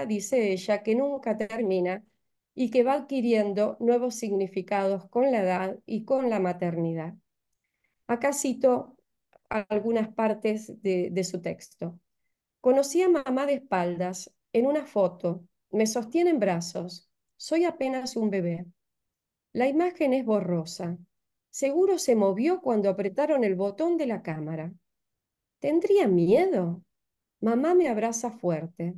S4: dice ella, que nunca termina y que va adquiriendo nuevos significados con la edad y con la maternidad. Acá cito algunas partes de su texto. Conocí a mamá de espaldas en una foto, me sostiene en brazos, soy apenas un bebé. La imagen es borrosa. Seguro se movió cuando apretaron el botón de la cámara. ¿Tendría miedo? Mamá me abraza fuerte.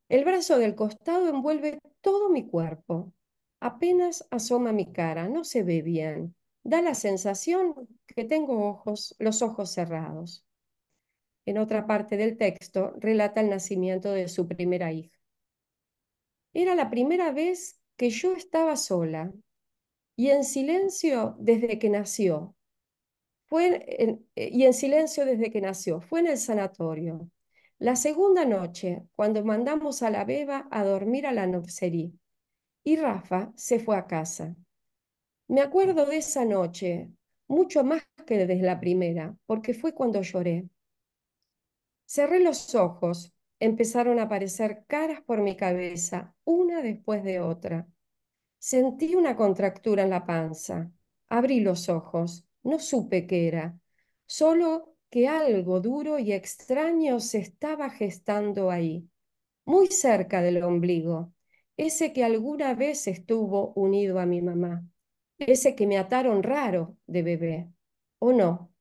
S4: El brazo del costado envuelve todo mi cuerpo. Apenas asoma mi cara, no se ve bien. Da la sensación que tengo los ojos cerrados. En otra parte del texto relata el nacimiento de su primera hija. Era la primera vez que yo estaba sola y en silencio desde que nació. Y en silencio desde que nació. Fue en el sanatorio. La segunda noche, cuando mandamos a la beba a dormir a la nursería, y Rafa se fue a casa. Me acuerdo de esa noche, mucho más que desde la primera, porque fue cuando lloré. Cerré los ojos, empezaron a aparecer caras por mi cabeza, una después de otra. Sentí una contractura en la panza. Abrí los ojos. No supe qué era, solo que algo duro y extraño se estaba gestando ahí, muy cerca del ombligo, ese que alguna vez estuvo unido a mi mamá, ese que me ataron raro de bebé. ¿O no?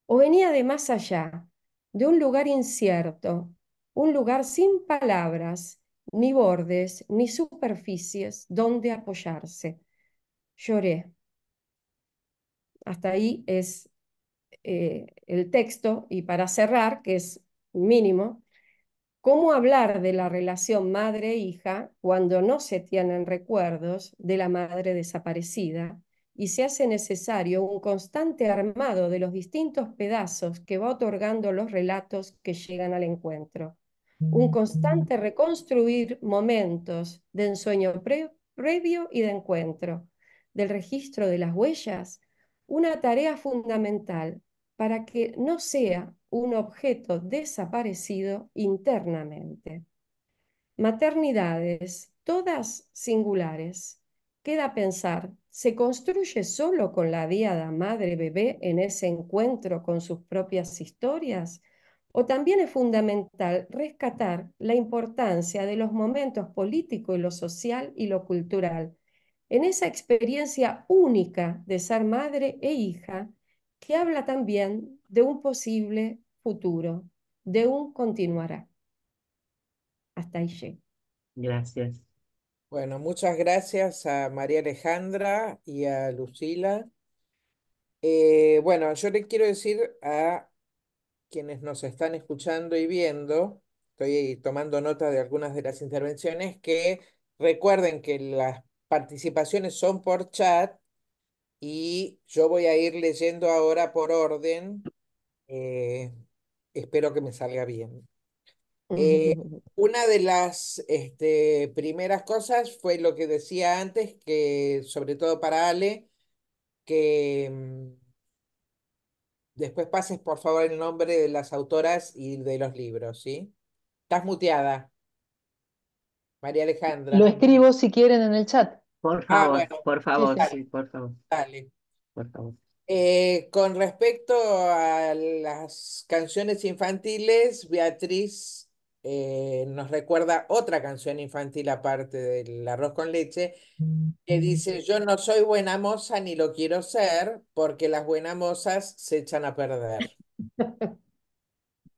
S4: ¿O venía de más allá, de un lugar incierto, un lugar sin palabras, ni bordes, ni superficies donde apoyarse? Lloré. Hasta ahí es el texto y para cerrar, que es mínimo, ¿cómo hablar de la relación madre-hija cuando no se tienen recuerdos de la madre desaparecida y se hace necesario un constante armado de los distintos pedazos que va otorgando los relatos que llegan al encuentro? Un constante reconstruir momentos de ensueño previo y de encuentro, del registro de las huellas, una tarea fundamental para que no sea un objeto desaparecido internamente. Maternidades, todas singulares. Queda pensar, ¿se construye solo con la diada madre-bebé en ese encuentro con sus propias historias? ¿O también es fundamental rescatar la importancia de los momentos político y lo social y lo cultural en esa experiencia única de ser madre e hija que habla también de un posible futuro, de un continuará? Hasta ahí llego.
S1: Gracias.
S2: Bueno, muchas gracias a María Alejandra y a Lucila. Bueno, yo le quiero decir a quienes nos están escuchando y viendo, estoy tomando nota de algunas de las intervenciones, que recuerden que las participaciones son por chat y yo voy a ir leyendo ahora por orden. eh, Espero que me salga bien. Eh, una de las primeras cosas fue lo que decía antes, que sobre todo para Ale, que después pases por favor el nombre de las autoras y de los libros, ¿sí? Estás muteada, María
S3: Lo
S2: Alejandra.
S3: escribo si quieren en el chat.
S2: Ah, bueno,
S1: Por
S3: Sí,
S1: favor,
S3: sí.
S1: sí, por favor,
S2: dale.
S1: por favor.
S2: Con respecto a las canciones infantiles, Beatriz nos recuerda otra canción infantil aparte del arroz con leche, que dice, yo no soy buena moza ni lo quiero ser, porque las buenas mozas se echan a perder.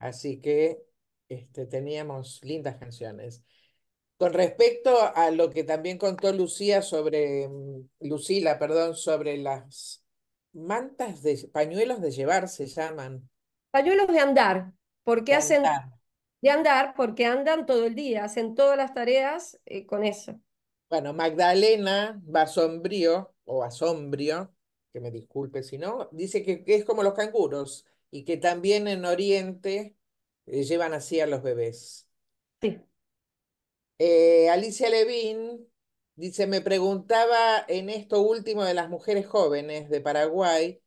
S2: Así que teníamos lindas canciones. Con respecto a lo que también contó Lucila, perdón, sobre las mantas de pañuelos de llevar se llaman,
S4: Pañuelos de andar, porque
S2: de
S4: hacen
S2: andar.
S4: de andar, porque andan todo el día, hacen todas las tareas con eso.
S2: Bueno, Magdalena Basombrío, o Asombrio, que me disculpe si no, dice que es como los canguros y que también en Oriente llevan así a los bebés.
S4: Sí.
S2: Alicia Levín dice, me preguntaba en esto último de las mujeres jóvenes de Paraguay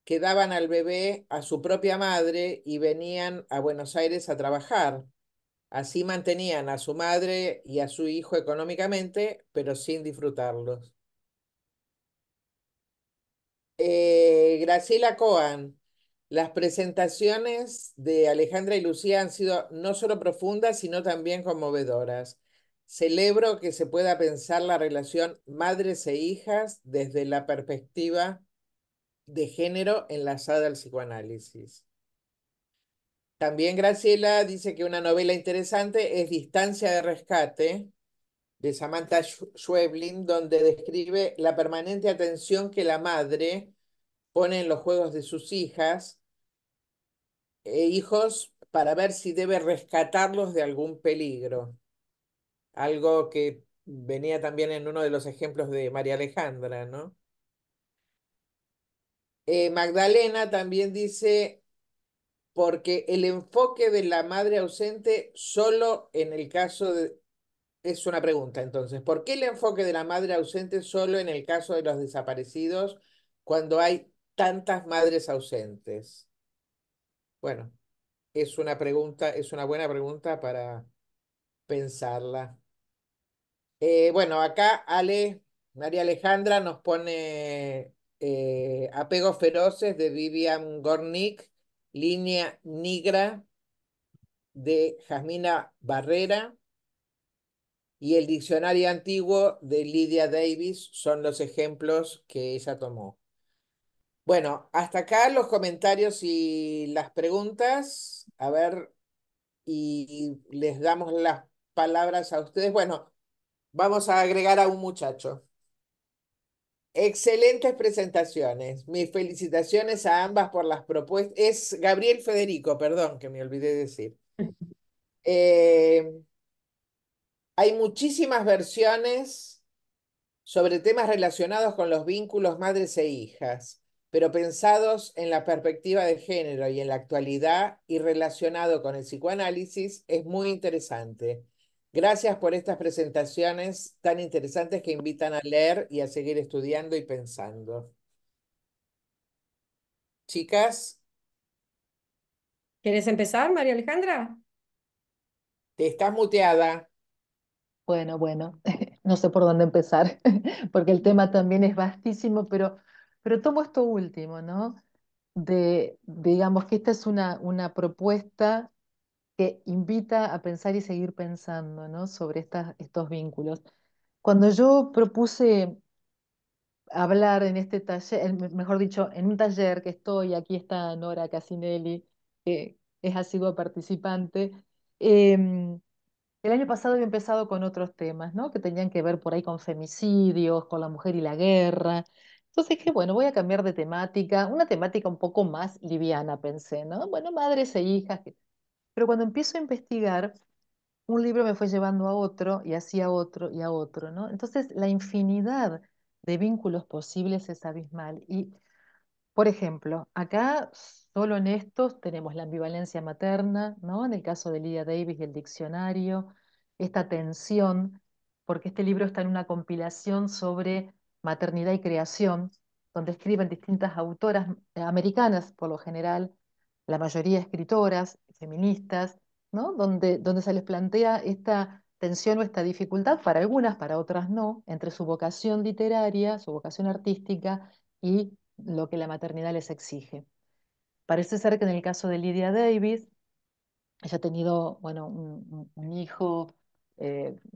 S2: que daban al bebé a su propia madre y venían a Buenos Aires a trabajar. Así mantenían a su madre y a su hijo económicamente, pero sin disfrutarlos. Graciela Coan, las presentaciones de Alejandra y Lucía han sido no solo profundas, sino también conmovedoras. Celebro que se pueda pensar la relación madres e hijas desde la perspectiva de género enlazada al psicoanálisis. También Graciela dice que una novela interesante es Distancia de Rescate, de Samantha Schweblin, donde describe la permanente atención que la madre pone en los juegos de sus hijas e hijos para ver si debe rescatarlos de algún peligro. Algo que venía también en uno de los ejemplos de María Alejandra, ¿no? Magdalena también dice, porque el enfoque de la madre ausente solo en el caso de... Es una pregunta, entonces, ¿por qué el enfoque de la madre ausente solo en el caso de los desaparecidos cuando hay tantas madres ausentes? Bueno, es una pregunta, es una buena pregunta para pensarla. Bueno, acá María Alejandra nos pone Apegos feroces de Vivian Gornick, Línea Negra de Jasmina Barrera y el diccionario antiguo de Lydia Davis son los ejemplos que ella tomó. Bueno, hasta acá los comentarios y las preguntas. A ver, y les damos las palabras a ustedes. Bueno, vamos a agregar a un muchacho. Excelentes presentaciones. Mis felicitaciones a ambas por las propuestas. Es Gabriel Federico, perdón, que me olvidé de decir. Eh, Hay muchísimas versiones sobre temas relacionados con los vínculos madres e hijas, pero pensados en la perspectiva de género y en la actualidad y relacionado con el psicoanálisis, es muy interesante. Gracias por estas presentaciones tan interesantes que invitan a leer y a seguir estudiando y pensando. Chicas,
S4: ¿Quieres empezar, María Alejandra?
S2: te estás muteada.
S3: Bueno, no sé por dónde empezar, porque el tema también es vastísimo, pero tomo esto último, ¿no? Digamos que esta es una propuesta que invita a pensar y seguir pensando, ¿no? Sobre estos vínculos. Cuando yo propuse hablar en este taller, mejor dicho, en un taller que estoy, aquí está Nora Casinelli, que es asidua participante, em, El año pasado había empezado con otros temas, ¿no? Que tenían que ver por ahí con femicidios, con la mujer y la guerra. Entonces dije, bueno, voy a cambiar de temática, una temática un poco más liviana, pensé, ¿no? Bueno, madres e hijas. Pero cuando empiezo a investigar, un libro me fue llevando a otro y así a otro y a otro, ¿no? Entonces la infinidad de vínculos posibles es abismal. Y por ejemplo, acá solo en estos tenemos la ambivalencia materna, ¿no? En el caso de Lydia Davis y el diccionario, esta tensión, porque este libro está en una compilación sobre maternidad y creación, donde escriben distintas autoras americanas, por lo general, la mayoría escritoras, feministas, ¿no? Donde se les plantea esta tensión o esta dificultad, para algunas, para otras no, entre su vocación literaria, su vocación artística y lo que la maternidad les exige. Parece ser que en el caso de Lydia Davis, ella ha tenido, bueno, un hijo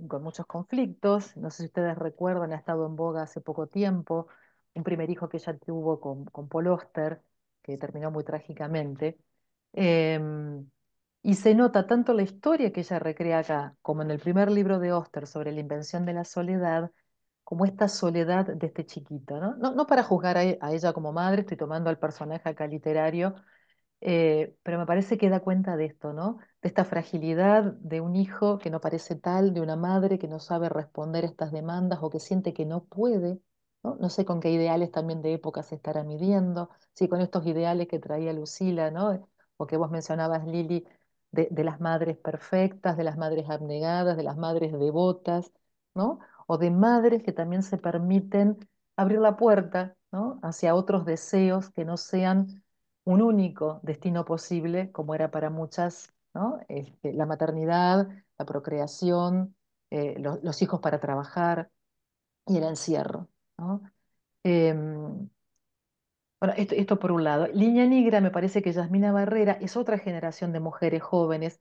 S3: con muchos conflictos. No sé si ustedes recuerdan, ha estado en boga hace poco tiempo, un primer hijo que ella tuvo con Paul Auster, que terminó muy trágicamente. Em, y se nota tanto la historia que ella recrea acá, como en el primer libro de Auster sobre la invención de la soledad, como esta soledad de este chiquito, ¿no? No para juzgar a ella como madre, estoy tomando al personaje acá literario, pero me parece que da cuenta de esto, ¿no? De esta fragilidad de un hijo que no parece tal, de una madre que no sabe responder estas demandas o que siente que no puede, ¿no? No sé con qué ideales también de época se estará midiendo, si con estos ideales que traía Lucila, ¿no? O que vos mencionabas, Lili, de las madres perfectas, de las madres abnegadas, de las madres devotas, ¿no? O de madres que también se permiten abrir la puerta, ¿no? Hacia otros deseos que no sean un único destino posible, como era para muchas, ¿no? La maternidad, la procreación, los hijos para trabajar y el encierro, ¿no? Em, bueno, esto por un lado. Línea Negra, me parece que Yasmina Barrera es otra generación de mujeres jóvenes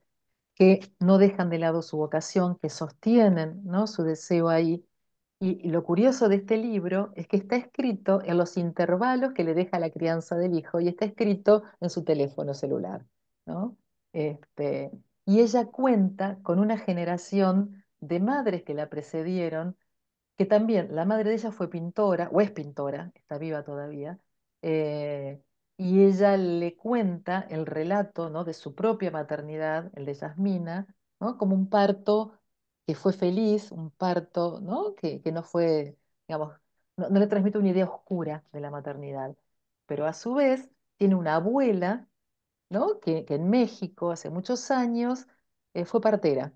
S3: que no dejan de lado su vocación, que sostienen, ¿no? Su deseo ahí. Y lo curioso de este libro es que está escrito en los intervalos que le deja la crianza del hijo y está escrito en su teléfono celular, ¿no? Este, y ella cuenta con una generación de madres que la precedieron, que también la madre de ella fue pintora, o es pintora, está viva todavía, eh, y ella le cuenta el relato, ¿no? De su propia maternidad, el de Yasmina, ¿no? Como un parto que fue feliz, un parto, ¿no? Que no fue, digamos, no le transmite una idea oscura de la maternidad, pero a su vez tiene una abuela, ¿no? Que en México hace muchos años fue partera,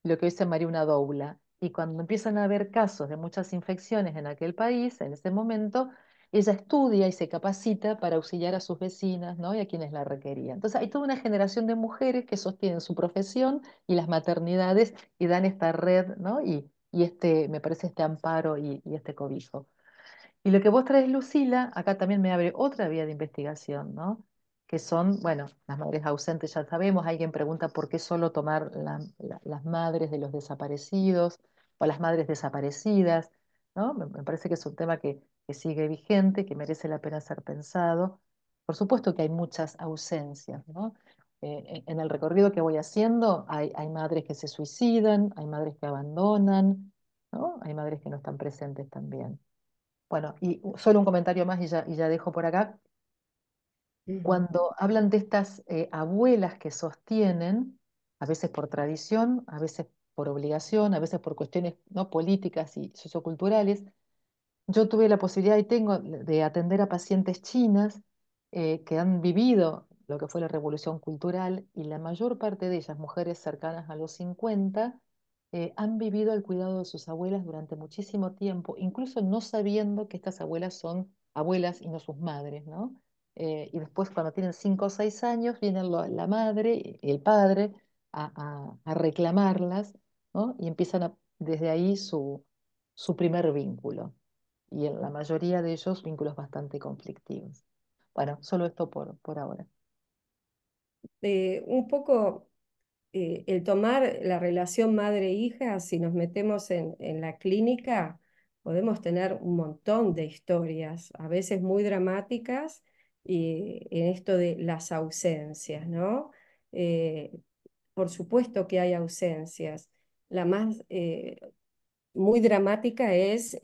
S3: lo que hoy se llamaría una doula. Y cuando empiezan a haber casos de muchas infecciones en aquel país, en ese momento, ella estudia y se capacita para auxiliar a sus vecinas, ¿no? Y a quienes la requerían. Entonces hay toda una generación de mujeres que sostienen su profesión y las maternidades y dan esta red, ¿no? Y este, me parece este amparo y este cobijo. Y lo que vos traes, Lucila, acá también me abre otra vía de investigación, ¿no? Que son, bueno, las madres ausentes, ya sabemos, alguien pregunta por qué solo tomar las madres de los desaparecidos o las madres desaparecidas, ¿no? Me parece que es un tema que sigue vigente, que merece la pena ser pensado. Por supuesto que hay muchas ausencias, ¿no? En el recorrido que voy haciendo hay madres que se suicidan, hay madres que abandonan, ¿no? Hay madres que no están presentes también. Bueno, y solo un comentario más y ya dejo por acá.
S4: Ujú.
S3: Cuando hablan de estas abuelas que sostienen, a veces por tradición, a veces por obligación, a veces por cuestiones no políticas y socioculturales, yo tuve la posibilidad y tengo de atender a pacientes chinas que han vivido lo que fue la revolución cultural y la mayor parte de ellas, mujeres cercanas a los 50, han vivido el cuidado de sus abuelas durante muchísimo tiempo, incluso no sabiendo que estas abuelas son abuelas y no sus madres, ¿no? Y después cuando tienen 5 o 6 años viene la madre y el padre a reclamarlas, ¿no? Y empiezan desde ahí su primer vínculo y en la mayoría de ellos vínculos bastante conflictivos. Bueno, solo esto por ahora.
S4: Un poco el tomar la relación madre-hija, si nos metemos en la clínica, podemos tener un montón de historias, a veces muy dramáticas, y en esto de las ausencias, ¿no? Eh, por supuesto que hay ausencias. la más muy dramática es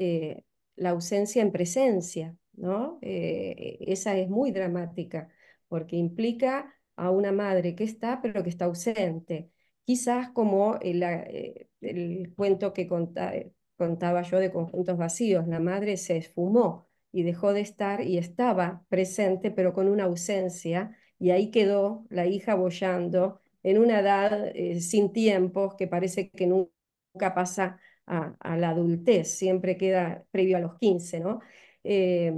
S4: la ausencia en presencia, ¿no? Esa es muy dramática porque implica a una madre que está, pero que está ausente. Quizás como el cuento que contaba yo de Conjuntos Vacíos, la madre se esfumó y dejó de estar y estaba presente, pero con una ausencia, y ahí quedó la hija boyando en una edad sin tiempos que parece que nunca pasa a la adultez, siempre queda previo a los 15, ¿no? Eh,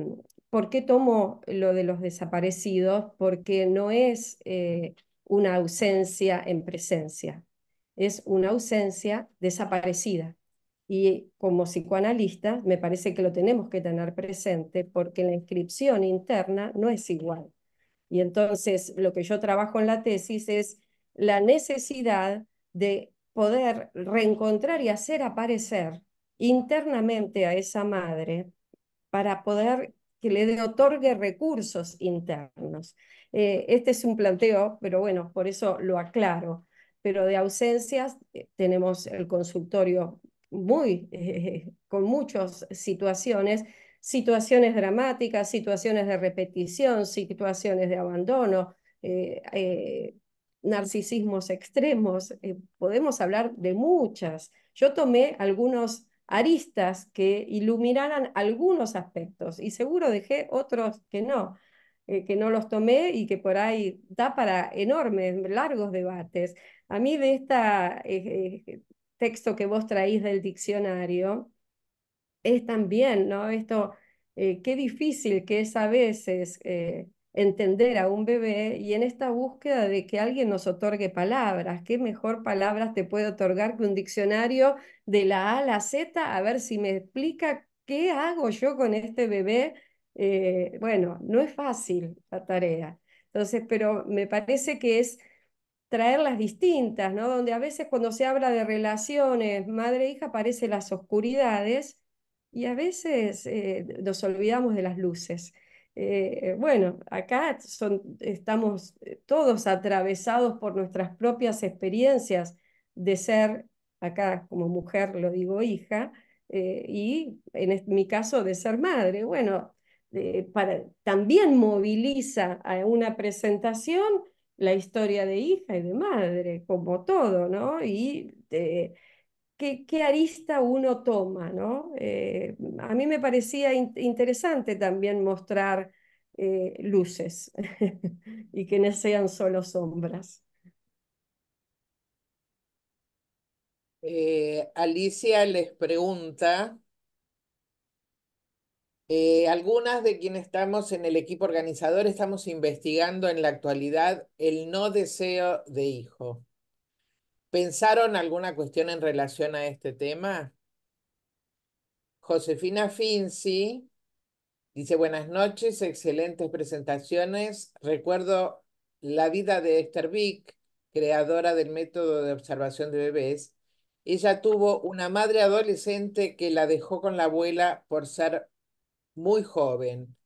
S4: ¿Por qué tomo lo de los desaparecidos? Porque no es una ausencia en presencia, es una ausencia desaparecida. Y como psicoanalista me parece que lo tenemos que tener presente porque la inscripción interna no es igual. Y entonces lo que yo trabajo en la tesis es la necesidad de poder reencontrar y hacer aparecer internamente a esa madre para poder que le otorgue recursos internos. Este es un planteo, pero bueno, por eso lo aclaro. Pero de ausencias tenemos el consultorio con muchas situaciones, situaciones dramáticas, situaciones de repetición, situaciones de abandono, eh, eh, narcisismos extremos. Podemos hablar de muchas. Yo tomé algunos aristas que iluminaran algunos aspectos y seguro dejé otros que no los tomé y que por ahí da para enormes, largos debates. A mí de este texto que vos traís del diccionario, es también, ¿no? Esto, qué difícil que es a veces entender a un bebé y en esta búsqueda de que alguien nos otorgue palabras. ¿Qué mejor palabras te puede otorgar que un diccionario de la A a la Z? A ver si me explica qué hago yo con este bebé. Bueno, no es fácil la tarea. Entonces, pero me parece que es traerlas distintas, ¿no? Donde a veces cuando se habla de relaciones madre-hija aparecen las oscuridades y a veces nos olvidamos de las luces. Bueno, acá estamos todos atravesados por nuestras propias experiencias de ser, acá como mujer lo digo hija, y mi caso de ser madre. Bueno, también moviliza a una presentación la historia de hija y de madre, como todo, ¿no? Y qué arista uno toma, ¿no? A mí me parecía interesante también mostrar luces y que no sean solo sombras.
S2: Alicia les pregunta, algunas de quienes estamos en el equipo organizador estamos investigando en la actualidad el no deseo de hijo. ¿Pensaron alguna cuestión en relación a este tema? Josefina Finzi dice, buenas noches, excelentes presentaciones. Recuerdo la vida de Esther Vick, creadora del método de observación de bebés. Ella tuvo una madre adolescente que la dejó con la abuela por ser muy joven.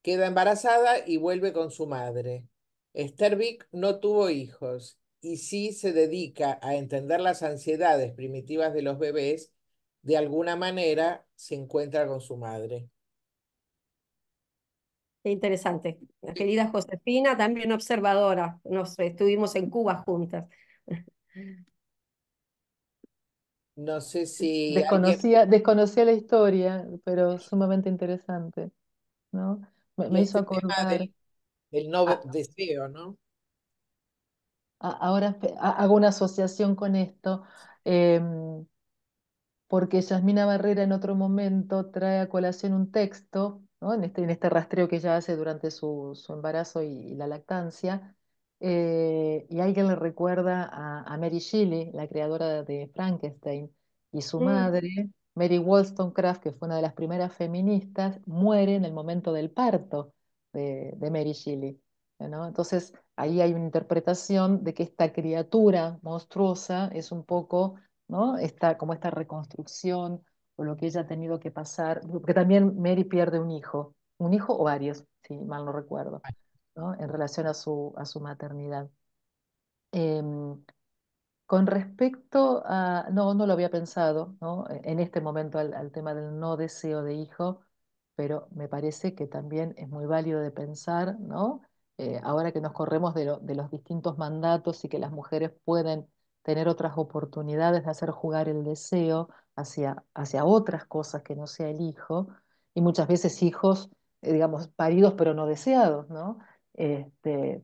S2: Queda embarazada y vuelve con su madre. Esther Vick no tuvo hijos y sí se dedica a entender las ansiedades primitivas de los bebés. De alguna manera se encuentra con su madre.
S4: Qué interesante. La querida Josefina, también observadora, nos estuvimos en Cuba juntas.
S2: No sé si alguien...
S3: Desconocía la historia, pero sumamente interesante, ¿no?
S2: Y
S3: Me hizo
S2: este tema
S3: acordar,
S2: del no
S3: a-
S2: deseo, ¿no?
S3: ahora hago una asociación con esto. em, Porque Yasmina Barrera en otro momento trae a colación un texto, ¿no? En este rastreo que ella hace durante su embarazo y la lactancia, y alguien le recuerda a Mary Shelley, la creadora de Frankenstein, y su
S4: Mm.
S3: madre, Mary Wollstonecraft, que fue una de las primeras feministas, muere en el momento del parto de Mary Shelley, ¿no? Entonces, ahí hay una interpretación de que esta criatura monstruosa es un poco, ¿no? Como esta reconstrucción o lo que ella ha tenido que pasar, porque también Mary pierde un hijo o varios, si mal no recuerdo, ¿no? En relación a su maternidad. Em, Con respecto a, no, no lo había pensado, ¿no? En este momento al tema del no deseo de hijo, pero me parece que también es muy válido de pensar, ¿no? Ahora que nos corremos de los distintos mandatos y que las mujeres pueden tener otras oportunidades de hacer jugar el deseo hacia otras cosas que no sea el hijo, y muchas veces hijos, digamos, paridos pero no deseados, ¿no? Este,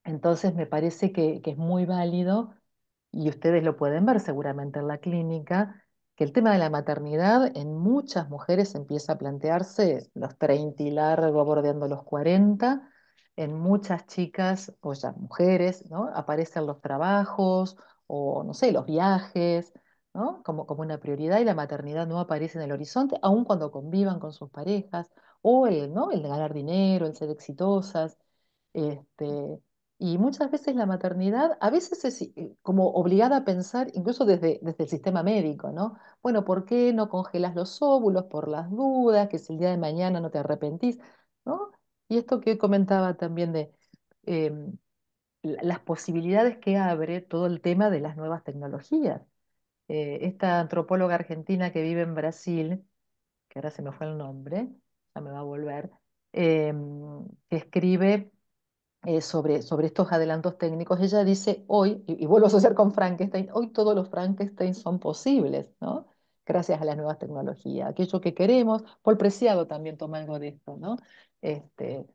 S3: entonces me parece que es muy válido, y ustedes lo pueden ver seguramente en la clínica, que el tema de la maternidad en muchas mujeres empieza a plantearse los 30 y largo, bordeando los 40. En muchas chicas o ya mujeres, ¿no? Aparecen los trabajos o, no sé, los viajes, ¿no? Como una prioridad, y la maternidad no aparece en el horizonte, aun cuando convivan con sus parejas, o ¿no? El de ganar dinero, el ser exitosas. Este, y muchas veces la maternidad, a veces es como obligada a pensar, incluso desde el sistema médico, ¿no? Bueno, ¿por qué no congelas los óvulos por las dudas, que si el día de mañana no te arrepentís, ¿no? Y esto que comentaba también de em, las posibilidades que abre todo el tema de las nuevas tecnologías. Esta antropóloga argentina que vive en Brasil, que ahora se me fue el nombre, ya me va a volver, que escribe sobre estos adelantos técnicos. Ella dice hoy, y vuelvo a asociar con Frankenstein, hoy todos los Frankenstein son posibles, ¿no? Gracias a las nuevas tecnologías. Aquello que queremos, Paul Preciado también toma algo de esto, ¿no?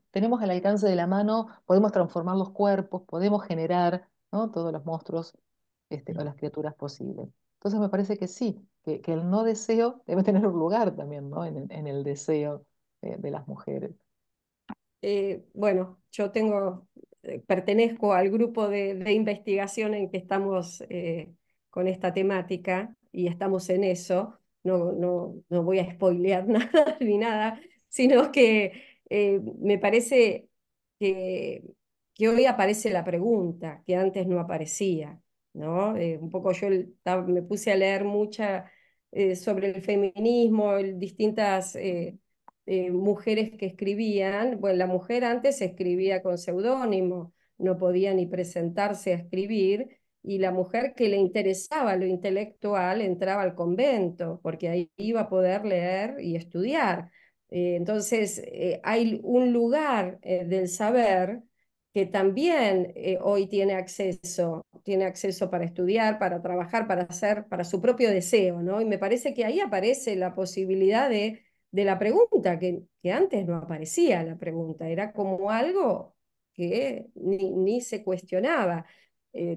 S3: Tenemos al alcance de la mano, podemos transformar los cuerpos, podemos generar, ¿no? Todos los monstruos, o las criaturas posibles. Entonces me parece que sí, que el no deseo debe tener un lugar también, ¿no? En el deseo de las mujeres.
S4: Bueno, yo pertenezco al grupo de investigación en que estamos con esta temática y estamos en eso. No voy a spoilear nada ni nada, sino que me parece que, que hoy aparece la pregunta, que antes no aparecía, ¿no? Un poco me puse a leer sobre el feminismo, distintas mujeres que escribían. Bueno, la mujer antes escribía con seudónimo, no podía ni presentarse a escribir, y la mujer que le interesaba lo intelectual entraba al convento, porque ahí iba a poder leer y estudiar. Entonces, hay un lugar del saber que también hoy tiene acceso para estudiar, para trabajar, para hacer, para su propio deseo, ¿no? Y me parece que ahí aparece la posibilidad de la pregunta, que antes no aparecía la pregunta, era como algo que ni se cuestionaba.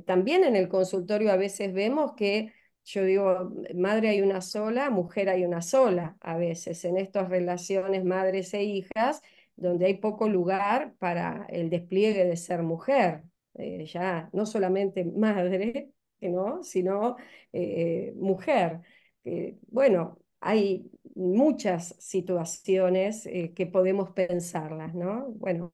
S4: También en el consultorio a veces vemos que, yo digo, madre hay una sola, mujer hay una sola, a veces en estas relaciones madres e hijas, donde hay poco lugar para el despliegue de ser mujer. Ya no solamente madre, ¿no? Sino mujer. Bueno, hay muchas situaciones que podemos pensarlas, ¿no? Bueno,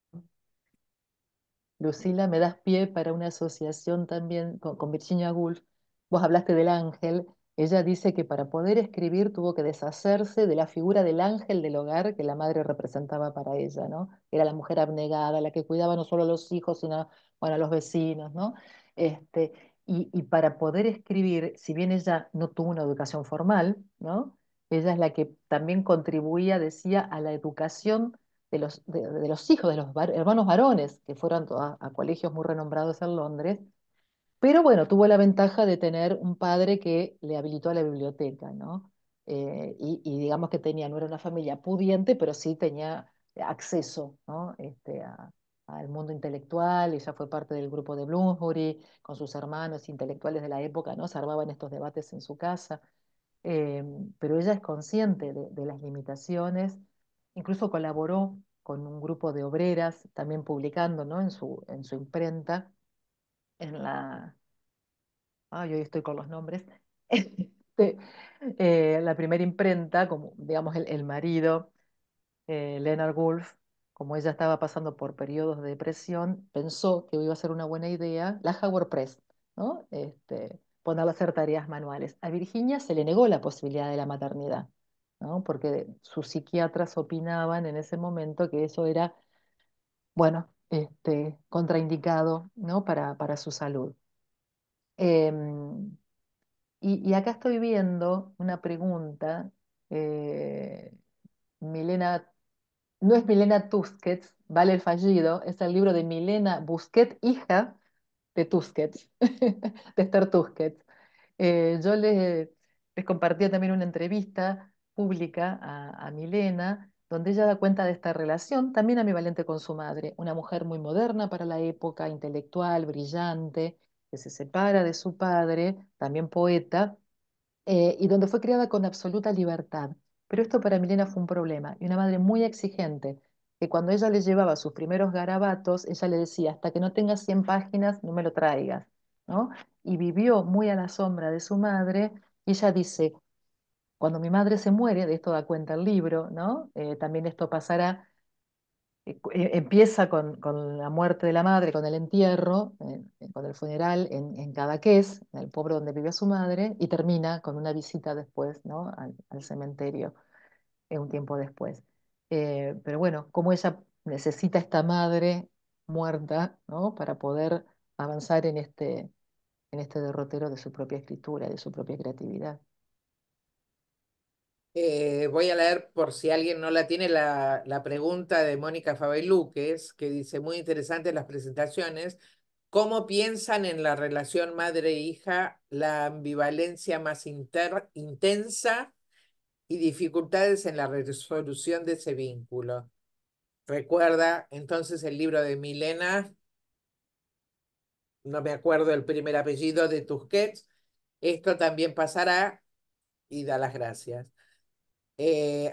S3: Lucila, me das pie para una asociación también con Virginia Woolf. Vos hablaste del ángel. Ella dice que para poder escribir tuvo que deshacerse de la figura del ángel del hogar que la madre representaba para ella, ¿no? Era la mujer abnegada, la que cuidaba no solo a los hijos, sino, bueno, a los vecinos, ¿no? Este, y para poder escribir, si bien ella no tuvo una educación formal, ¿no? Ella es la que también contribuía, decía, a la educación de los hijos de los hermanos varones, que fueron a colegios muy renombrados en Londres, pero bueno, tuvo la ventaja de tener un padre que le habilitó a la biblioteca, ¿no? Y digamos que no era una familia pudiente, pero sí tenía acceso, ¿no? Al mundo intelectual. Ella fue parte del grupo de Bloomsbury, con sus hermanos intelectuales de la época, ¿no? Se armaban estos debates en su casa. Eh, pero ella es consciente de las limitaciones, incluso colaboró con un grupo de obreras, también publicando, ¿no? En su imprenta, en la... Ay, hoy estoy con los nombres. La primera imprenta, como digamos el marido, Leonard Woolf, como ella estaba pasando por periodos de depresión, pensó que iba a ser una buena idea la Howard Press, ¿no? Ponerla a hacer tareas manuales. A Virginia se le negó la posibilidad de la maternidad, ¿no? Porque sus psiquiatras opinaban en ese momento que eso era, bueno, contraindicado, ¿no? Para su salud. Em, y acá estoy viendo una pregunta, eh, Milena, no es Milena Tusquets, vale el fallido, es el libro de Milena Busquets, hija de Tusquets, de Esther Tusquets. Les compartía también una entrevista pública a Milena, donde ella da cuenta de esta relación, también ambivalente con su madre, una mujer muy moderna para la época, intelectual, brillante, que se separa de su padre, también poeta, y donde fue criada con absoluta libertad. Pero esto para Milena fue un problema, y una madre muy exigente, que cuando ella le llevaba sus primeros garabatos, ella le decía, hasta que no tengas 100 páginas, no me lo traigas, ¿no? Y vivió muy a la sombra de su madre, y ella dice, cuando mi madre se muere, de esto da cuenta el libro, ¿no? También esto pasará, empieza con la muerte de la madre, con el entierro, con el funeral en Cadaqués, en el pueblo donde vivió su madre, y termina con una visita después, ¿no? Al cementerio, un tiempo después. Pero bueno, como ella necesita esta madre muerta, ¿no? Para poder avanzar en este derrotero de su propia escritura, de su propia creatividad.
S2: Voy a leer por si alguien no la tiene la pregunta de Mónica Fabeluques, que dice, muy interesantes las presentaciones. ¿Cómo piensan en la relación madre-hija la ambivalencia más intensa y dificultades en la resolución de ese vínculo? Recuerda entonces el libro de Milena, no me acuerdo el primer apellido de Tusquets. Esto también pasará y da las gracias.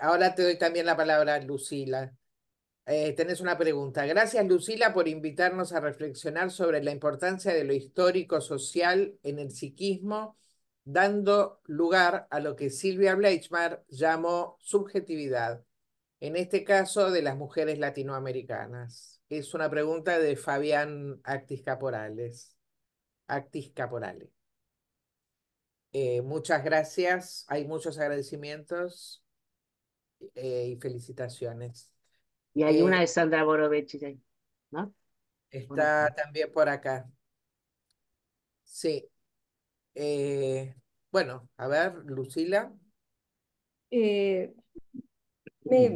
S2: Ahora te doy también la palabra, Lucila. Tenés una pregunta. Gracias, Lucila, por invitarnos a reflexionar sobre la importancia de lo histórico social en el psiquismo, dando lugar a lo que Silvia Bleichmar llamó subjetividad, en este caso de las mujeres latinoamericanas. Es una pregunta de Fabián Actis Caporales. Actis Caporale. Muchas gracias, hay muchos agradecimientos y felicitaciones.
S1: Y hay una
S2: Eh,
S1: de Sandra Borovich ahí, ¿no? ¿O no?
S2: Está también por acá. Sí. Bueno, a ver, Lucila.
S4: Eh,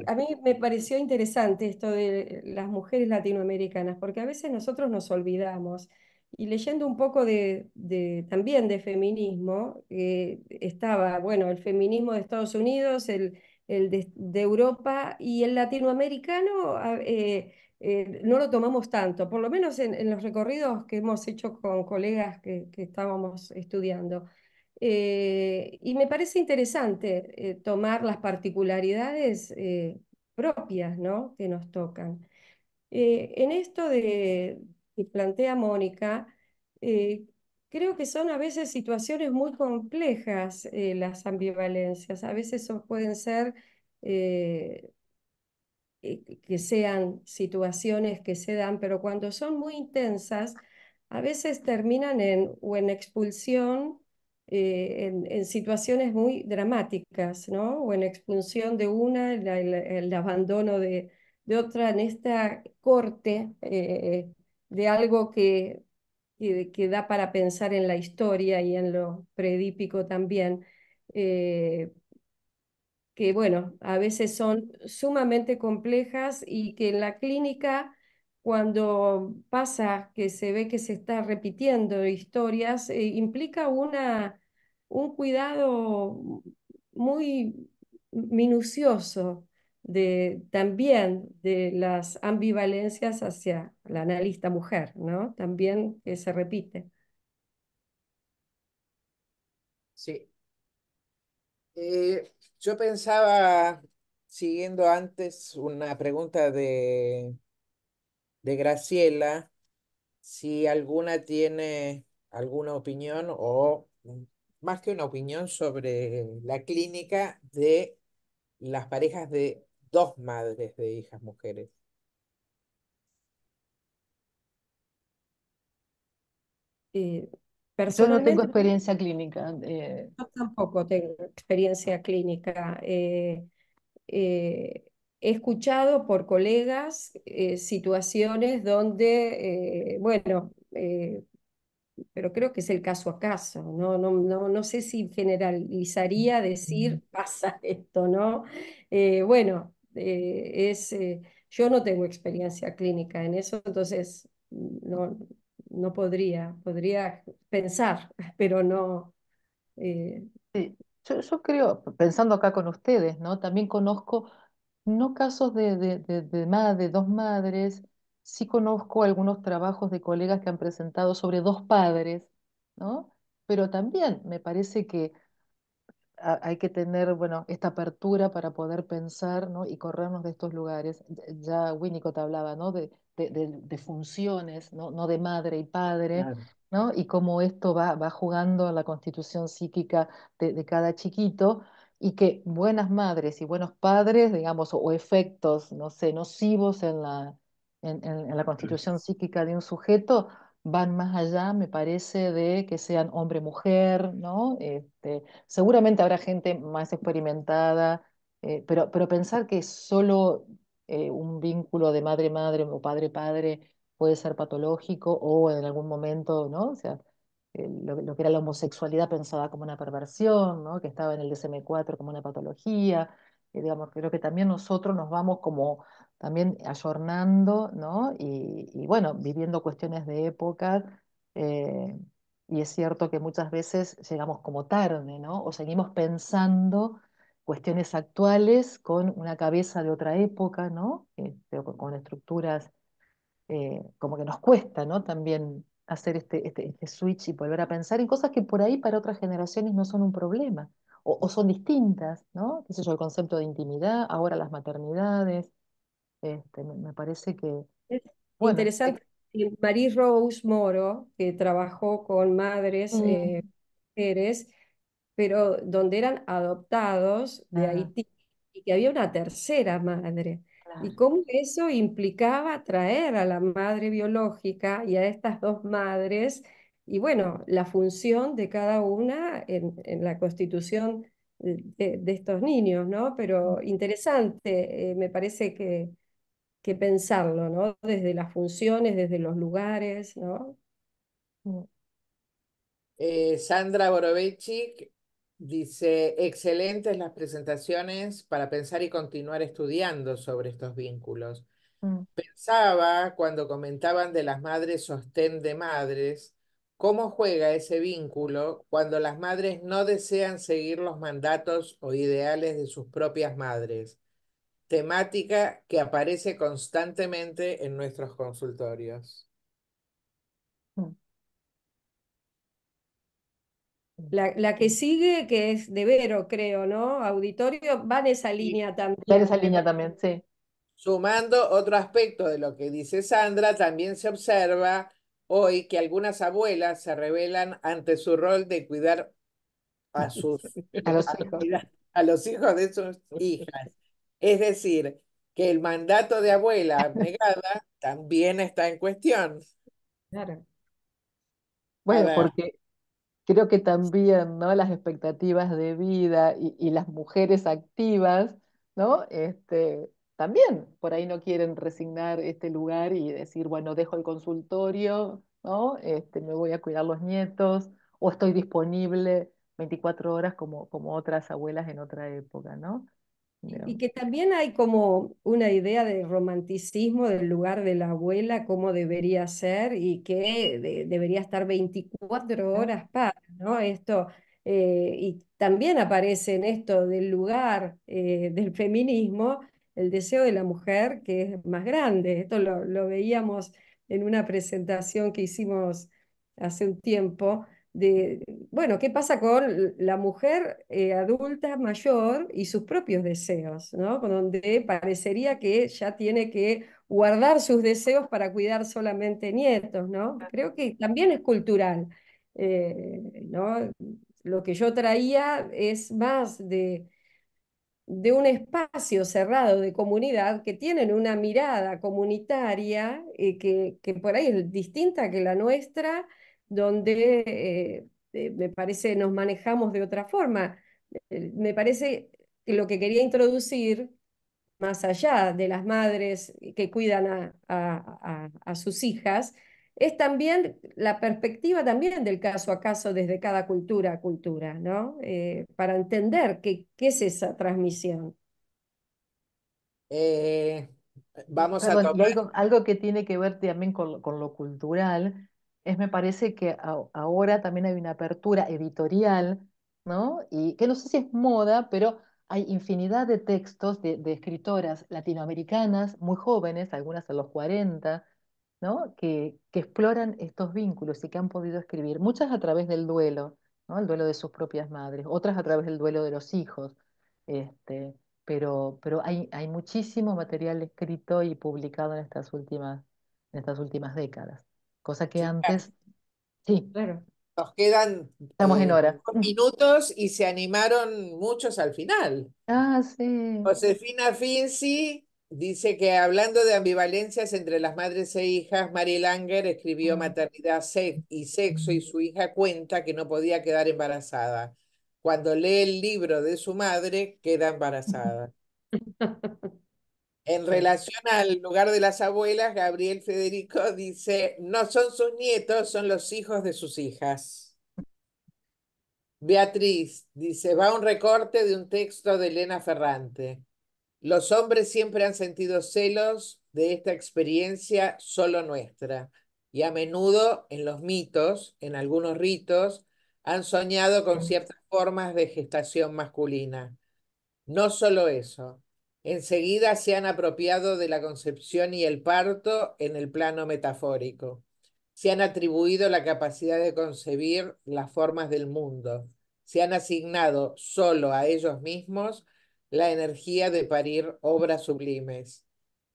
S4: a mí me pareció interesante esto de las mujeres latinoamericanas, porque a veces nosotros nos olvidamos. Y leyendo un poco también de feminismo, estaba, bueno, el feminismo de Estados Unidos, el de Europa y el latinoamericano, no lo tomamos tanto, por lo menos en los recorridos que hemos hecho con colegas que estábamos estudiando. Y me parece interesante tomar las particularidades propias, ¿no? Que nos tocan. En esto que plantea Mónica, eh, creo que son a veces situaciones muy complejas las ambivalencias. A veces pueden ser eh, que sean situaciones que se dan, pero cuando son muy intensas, a veces terminan o en expulsión, en situaciones muy dramáticas, ¿no? O en expulsión de una, el abandono de otra, en esta corte de algo que da para pensar en la historia y en lo predípico también. Que bueno, a veces son sumamente complejas y que en la clínica, cuando pasa que se ve que se está repitiendo historias, implica un cuidado muy minucioso también de las ambivalencias hacia la analista mujer, ¿no? También que se repite.
S2: Sí. Yo pensaba, siguiendo antes una pregunta de Graciela, si alguna tiene alguna opinión o más que una opinión sobre la clínica de las parejas de dos madres de hijas mujeres.
S4: Eh,
S3: Yo no tengo
S4: Personalmente,
S3: experiencia clínica.
S4: yo tampoco tengo experiencia clínica. Eh, He escuchado por colegas situaciones donde, bueno, pero creo que es el caso a caso, no sé si generalizaría decir pasa esto, ¿no? Bueno, yo no tengo experiencia clínica en eso, entonces no podría pensar, pero no. eh,
S3: Sí, yo creo, pensando acá con ustedes, ¿no? También conozco, no casos de dos madres, sí conozco algunos trabajos de colegas que han presentado sobre dos padres, ¿no? Pero también me parece que hay que tener, bueno, esta apertura para poder pensar, ¿no? Y corrernos de estos lugares. Ya Winnicott hablaba, ¿no? De funciones, ¿no? No de madre y padre,
S1: Claro.
S3: ¿no? Y cómo esto va jugando a la constitución psíquica de cada chiquito y que buenas madres y buenos padres, digamos, o efectos, no sé, nocivos en la constitución psíquica de un sujeto van más allá, me parece, de que sean hombre-mujer, ¿no? Seguramente habrá gente más experimentada, pero pensar que solo un vínculo de madre-madre o padre-padre puede ser patológico o en algún momento, ¿no? O sea, lo que era la homosexualidad pensada como una perversión, ¿no? Que estaba en el DSM-4 como una patología. Digamos, creo que también nosotros nos vamos como también ayornando, ¿no? Y bueno, viviendo cuestiones de época. eh, y es cierto que muchas veces llegamos como tarde, ¿no? O seguimos pensando cuestiones actuales con una cabeza de otra época, ¿no? O con estructuras como que nos cuesta, ¿no? También hacer este switch y volver a pensar en cosas que por ahí para otras generaciones no son un problema o son distintas, ¿no? Qué sé yo, el concepto de intimidad, ahora las maternidades, me parece que,
S4: es
S3: bueno,
S4: interesante. Marie Rose Moro, que trabajó con madres
S3: mm,
S4: mujeres, pero donde eran adoptados de
S3: ah,
S4: Haití y que había una tercera madre. Y
S3: claro.
S4: cómo eso implicaba traer a la madre biológica y a estas dos madres, y bueno, la función de cada una en la constitución de estos niños, ¿no? Pero interesante, me parece que pensarlo, ¿no? Desde las funciones, desde los lugares, ¿no?
S3: Mm,
S2: Sandra Borovichik dice, excelentes las presentaciones para pensar y continuar estudiando sobre estos vínculos.
S3: mm,
S2: Pensaba cuando comentaban de las madres sostén de madres, cómo juega ese vínculo cuando las madres no desean seguir los mandatos o ideales de sus propias madres, temática que aparece constantemente en nuestros consultorios.
S3: mm, mm.
S4: La que sigue, que es de Vero, creo, ¿no? Auditorio, va en esa
S2: Y
S4: línea
S3: Va en esa
S4: también, me
S3: línea
S4: parece.
S3: también, sí.
S2: sumando otro aspecto de lo que dice Sandra, también se observa hoy que algunas abuelas se rebelan ante su rol de cuidar a
S3: A los
S2: a
S3: hijos.
S2: cuidar a los hijos de sus hijas. Es decir, que el mandato de abuela abnegada también está en cuestión.
S4: Claro.
S2: A
S3: Bueno,
S2: ver,
S3: porque creo que también, ¿no? Las expectativas de vida y las mujeres activas, ¿no? También por ahí no quieren resignar este lugar y decir, bueno, dejo el consultorio, ¿no? Me voy a cuidar los nietos, o estoy disponible 24 horas como otras abuelas en otra época, ¿no?
S4: Y
S3: Digamos.
S4: que también hay como una idea de romanticismo del lugar de la abuela, cómo debería ser y que debería estar 24
S3: ¿Eh?
S4: horas para, ¿no? Esto, y también aparece en esto del lugar del feminismo, el deseo de la mujer que es más grande. Esto lo veíamos en una presentación que hicimos hace un tiempo de, bueno, ¿qué pasa con la mujer adulta mayor y sus propios deseos, ¿no? Donde parecería que ya tiene que guardar sus deseos para cuidar solamente nietos, ¿no? Creo que también es cultural, ¿no? Lo que yo traía es más de un espacio cerrado de comunidad que tienen una mirada comunitaria que por ahí es distinta que la nuestra, donde me parece nos manejamos de otra forma. Me parece que lo que quería introducir, más allá de las madres que cuidan a sus hijas, es también la perspectiva también del caso a caso desde cada cultura a cultura, ¿no? Para entender qué es esa transmisión.
S2: Eh, Vamos a
S3: Perdón, y
S2: tomar.
S3: algo que tiene que ver también con lo cultural, es me parece que ahora también hay una apertura editorial, ¿no? Y que no sé si es moda, pero hay infinidad de textos de escritoras latinoamericanas muy jóvenes, algunas a los 40, ¿no? Que exploran estos vínculos y que han podido escribir, muchas a través del duelo, ¿no? El duelo de sus propias madres, otras a través del duelo de los hijos. Este, pero hay muchísimo material escrito y publicado en estas últimas décadas, cosa que
S2: Chicas,
S3: antes, sí,
S4: Claro.
S2: nos quedan
S3: estamos en hora.
S2: 2 minutos y se animaron muchos al final.
S3: Ah, sí.
S2: Josefina Finzi dice que hablando de ambivalencias entre las madres e hijas, Mary Langer escribió
S3: Mm.
S2: Maternidad y Sexo y su hija cuenta que no podía quedar embarazada. Cuando lee el libro de su madre, queda embarazada. En
S3: Sí.
S2: relación al lugar de las abuelas, Gabriel Federico dice, no son sus nietos, son los hijos de sus hijas. Beatriz dice, va un recorte de un texto de Elena Ferrante. Los hombres siempre han sentido celos de esta experiencia solo nuestra, y a menudo en los mitos, en algunos ritos, han soñado con ciertas formas de gestación masculina. No solo eso, enseguida se han apropiado de la concepción y el parto en el plano metafórico. Se han atribuido la capacidad de concebir las formas del mundo. Se han asignado solo a ellos mismos la energía de parir obras sublimes.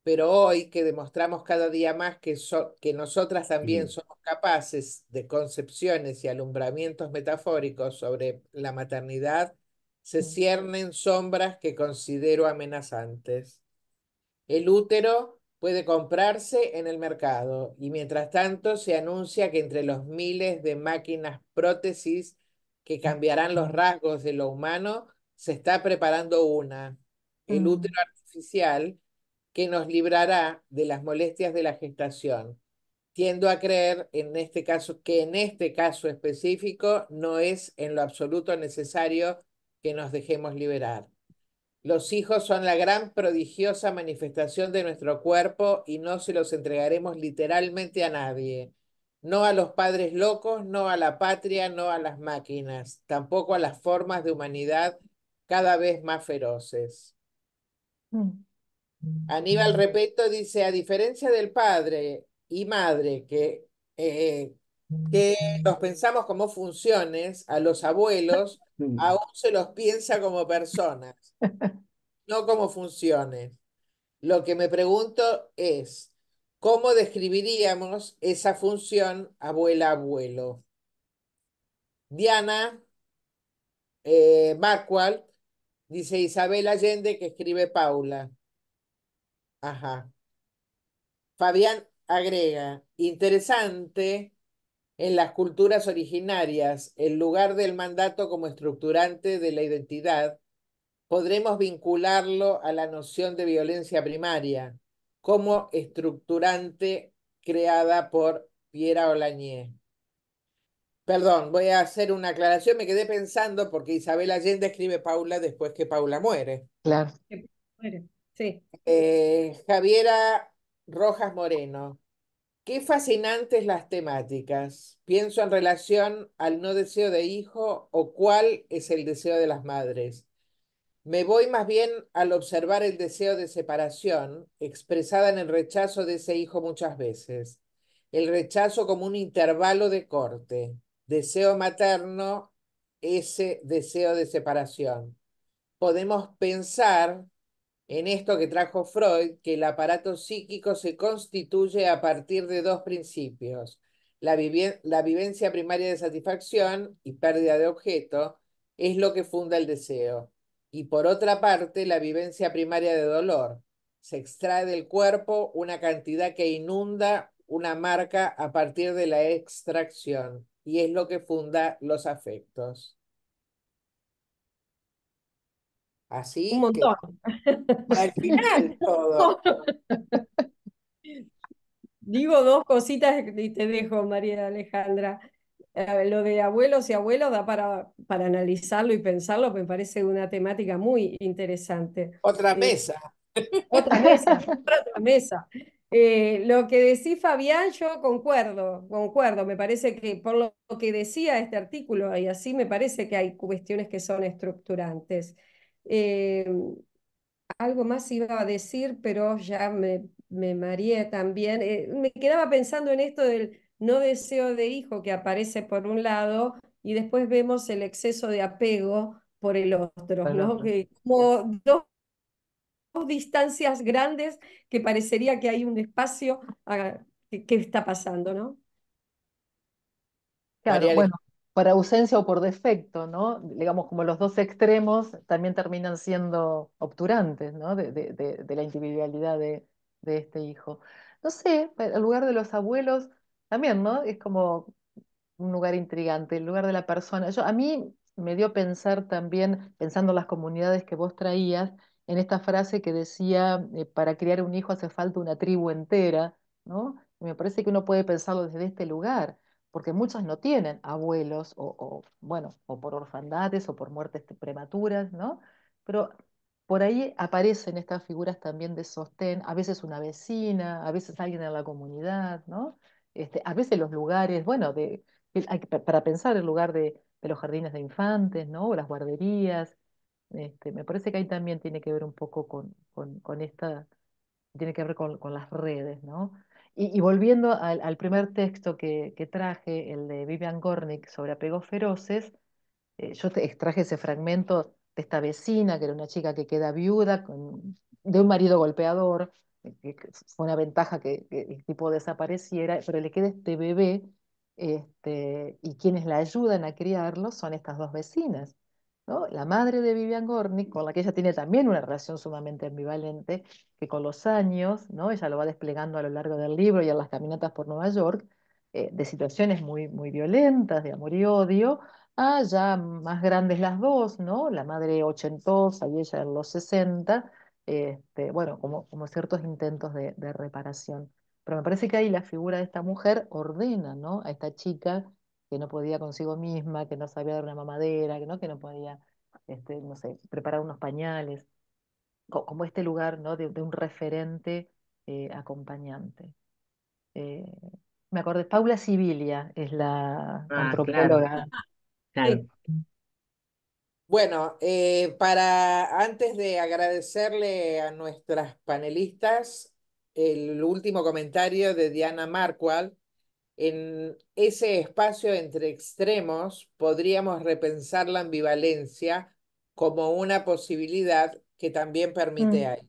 S2: Pero hoy que demostramos cada día más que nosotras también somos capaces de concepciones y alumbramientos metafóricos sobre la maternidad, se
S3: Mm.
S2: ciernen sombras que considero amenazantes. El útero puede comprarse en el mercado y mientras tanto se anuncia que entre los miles de máquinas prótesis que cambiarán los rasgos de lo humano, se está preparando una, el útero
S3: Mm.
S2: artificial, que nos librará de las molestias de la gestación. Tiendo a creer en este caso que en este caso específico no es en lo absoluto necesario que nos dejemos liberar. Los hijos son la gran prodigiosa manifestación de nuestro cuerpo y no se los entregaremos literalmente a nadie. No a los padres locos, no a la patria, no a las máquinas, tampoco a las formas de humanidad cada vez más feroces.
S3: Mm.
S2: Aníbal Repeto dice, a diferencia del padre y madre eh, que los pensamos como funciones, a los abuelos
S1: Mm.
S2: aún se los piensa como personas, no como funciones. Lo que me pregunto es, ¿cómo describiríamos esa función abuela-abuelo? Diana Backwell dice Isabel Allende que escribe Paula. Ajá. Fabián agrega, interesante en las culturas originarias, el lugar del mandato como estructurante de la identidad, podremos vincularlo a la noción de violencia primaria como estructurante creada por Piera Olañé. Perdón, voy a hacer una aclaración, me quedé pensando porque Isabel Allende escribe Paula después que Paula muere.
S3: Claro.
S4: Bueno, sí.
S2: Javiera Rojas Moreno. Qué fascinantes las temáticas. Pienso en relación al no deseo de hijo o cuál es el deseo de las madres. Me voy más bien al observar el deseo de separación expresada en el rechazo de ese hijo muchas veces. El rechazo como un intervalo de corte. Deseo materno, ese deseo de separación. Podemos pensar en esto que trajo Freud, que el aparato psíquico se constituye a partir de dos principios, la vivencia primaria de satisfacción y pérdida de objeto, es lo que funda el deseo. Y por otra parte, la vivencia primaria de dolor. Se extrae del cuerpo una cantidad que inunda una marca a partir de la extracción, y es lo que funda los afectos.
S4: Un
S2: Así que
S4: montón.
S2: al final todo.
S4: Digo dos cositas y te dejo, María Alejandra. Lo de abuelos y abuelos da para analizarlo y pensarlo, me parece una temática muy interesante.
S2: Otra
S4: Eh,
S2: mesa.
S4: Otra mesa, otra mesa. Lo que decís, Fabián, yo concuerdo. Me parece que por lo que decía este artículo, y así me parece que hay cuestiones que son estructurantes. Eh, Algo más iba a decir, pero ya me mareé también. Me quedaba pensando en esto del no deseo de hijo que aparece por un lado y después vemos el exceso de apego por el otro,
S3: Por el
S4: ¿no?
S3: otro.
S4: Que como dos distancias grandes que parecería que hay un espacio que está pasando, ¿no?
S3: Claro,
S2: María
S3: bueno,
S2: Alejandra.
S3: por ausencia o por defecto, ¿no? Digamos, como los dos extremos también terminan siendo obturantes, ¿no? De la individualidad de este hijo. No sé, el lugar de los abuelos también, ¿no? Es como un lugar intrigante, el lugar de la persona. A mí me dio pensar también, pensando en las comunidades que vos traías, en esta frase que decía, para criar un hijo hace falta una tribu entera, ¿no? Y me parece que uno puede pensarlo desde este lugar, porque muchos no tienen abuelos, bueno, o por orfandades o por muertes prematuras, ¿no? Pero por ahí aparecen estas figuras también de sostén, a veces una vecina, a veces alguien en la comunidad, ¿no? A veces los lugares, bueno, para pensar el lugar de los jardines de infantes, ¿no? O las guarderías. Me parece que ahí también tiene que ver un poco con esta, tiene que ver con las redes, ¿no? Y volviendo al primer texto que traje, el de Vivian Gornick sobre apegos feroces, yo te extraje ese fragmento de esta vecina, que era una chica que queda viuda de un marido golpeador, que fue una ventaja que el tipo desapareciera, pero le queda este bebé, y quienes la ayudan a criarlo son estas dos vecinas, ¿no? La madre de Vivian Gornick, con la que ella tiene también una relación sumamente ambivalente, que con los años, ¿no? Ella lo va desplegando a lo largo del libro y en las caminatas por Nueva York, de situaciones muy, muy violentas, de amor y odio, ya más grandes las dos, ¿no? La madre ochentosa y ella en los 60, bueno, como ciertos intentos de reparación. Pero me parece que ahí la figura de esta mujer ordena, ¿no? A esta chica que no podía consigo misma, que no sabía dar una mamadera, que no podía, no sé, preparar unos pañales, como este lugar, ¿no? De un referente acompañante. Eh, Me acordé, Paula Sibilia es la
S1: Ah, claro,
S3: antropóloga.
S1: claro.
S4: Sí.
S2: Bueno, antes de agradecerle a nuestras panelistas, el último comentario de Diana Marquardt: en ese espacio entre extremos podríamos repensar la ambivalencia como una posibilidad que también permite
S3: Mm.
S2: aire.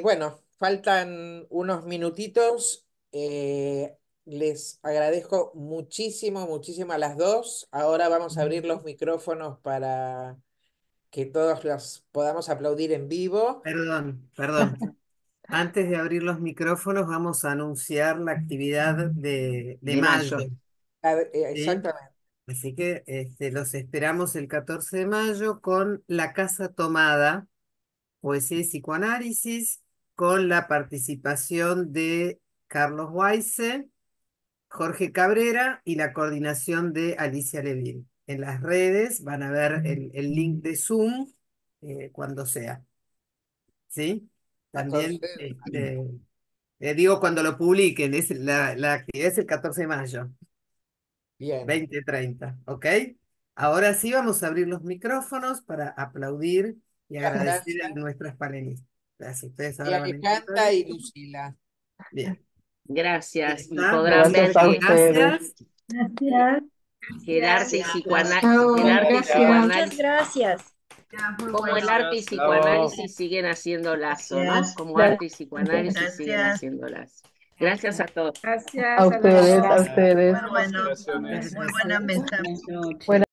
S2: Bueno, faltan unos minutitos. Les agradezco muchísimo, muchísimo a las dos. Ahora vamos a abrir los micrófonos para que todos los podamos aplaudir en vivo.
S5: Perdón, perdón. Antes de abrir los micrófonos, vamos a anunciar la actividad de
S1: De
S5: mayo,
S1: mayo.
S5: ¿sí?
S2: Exactamente.
S5: Así que los esperamos el 14 de mayo con La Casa Tomada, poesía y psicoanálisis, con la participación de Carlos Weisse, Jorge Cabrera y la coordinación de Alicia Levin. En las redes van a ver el link de Zoom cuando sea, ¿sí?
S2: 14
S5: También,
S2: de mayo.
S5: digo cuando lo publiquen, la actividad es el 14 de mayo,
S2: Bien.
S5: 20:30, ¿ok? Ahora sí vamos a abrir los micrófonos para aplaudir y
S2: Muchas
S5: agradecer a
S2: gracias.
S5: nuestras panelistas. Gracias, ustedes
S2: Y
S5: ahora van a encontrar
S2: Alejandra y
S5: esto.
S2: Lucila.
S5: Bien, ahí
S1: Gracias. Y
S5: está.
S1: podrán
S5: Gracias,
S3: Gracias
S1: ver
S3: a ustedes.
S5: gracias.
S6: Gracias.
S1: que el arte y
S6: Gracias.
S1: el
S6: Chao.
S1: arte y
S6: Muchas
S1: psicoanálisis,
S6: gracias.
S5: Muy
S1: como el
S5: bueno.
S1: arte y psicoanálisis siguen haciendo lazo, ¿no?
S6: Gracias.
S1: Como
S3: Gracias
S1: arte y psicoanálisis siguen
S6: Gracias.
S1: haciendo lazo. Gracias a todos.
S3: a
S4: Gracias a las
S3: ustedes, a
S4: dos.
S3: ustedes.
S6: Muy bueno.
S5: Muchas
S6: Muy
S5: gracias.
S6: buena mesa.
S3: Buenas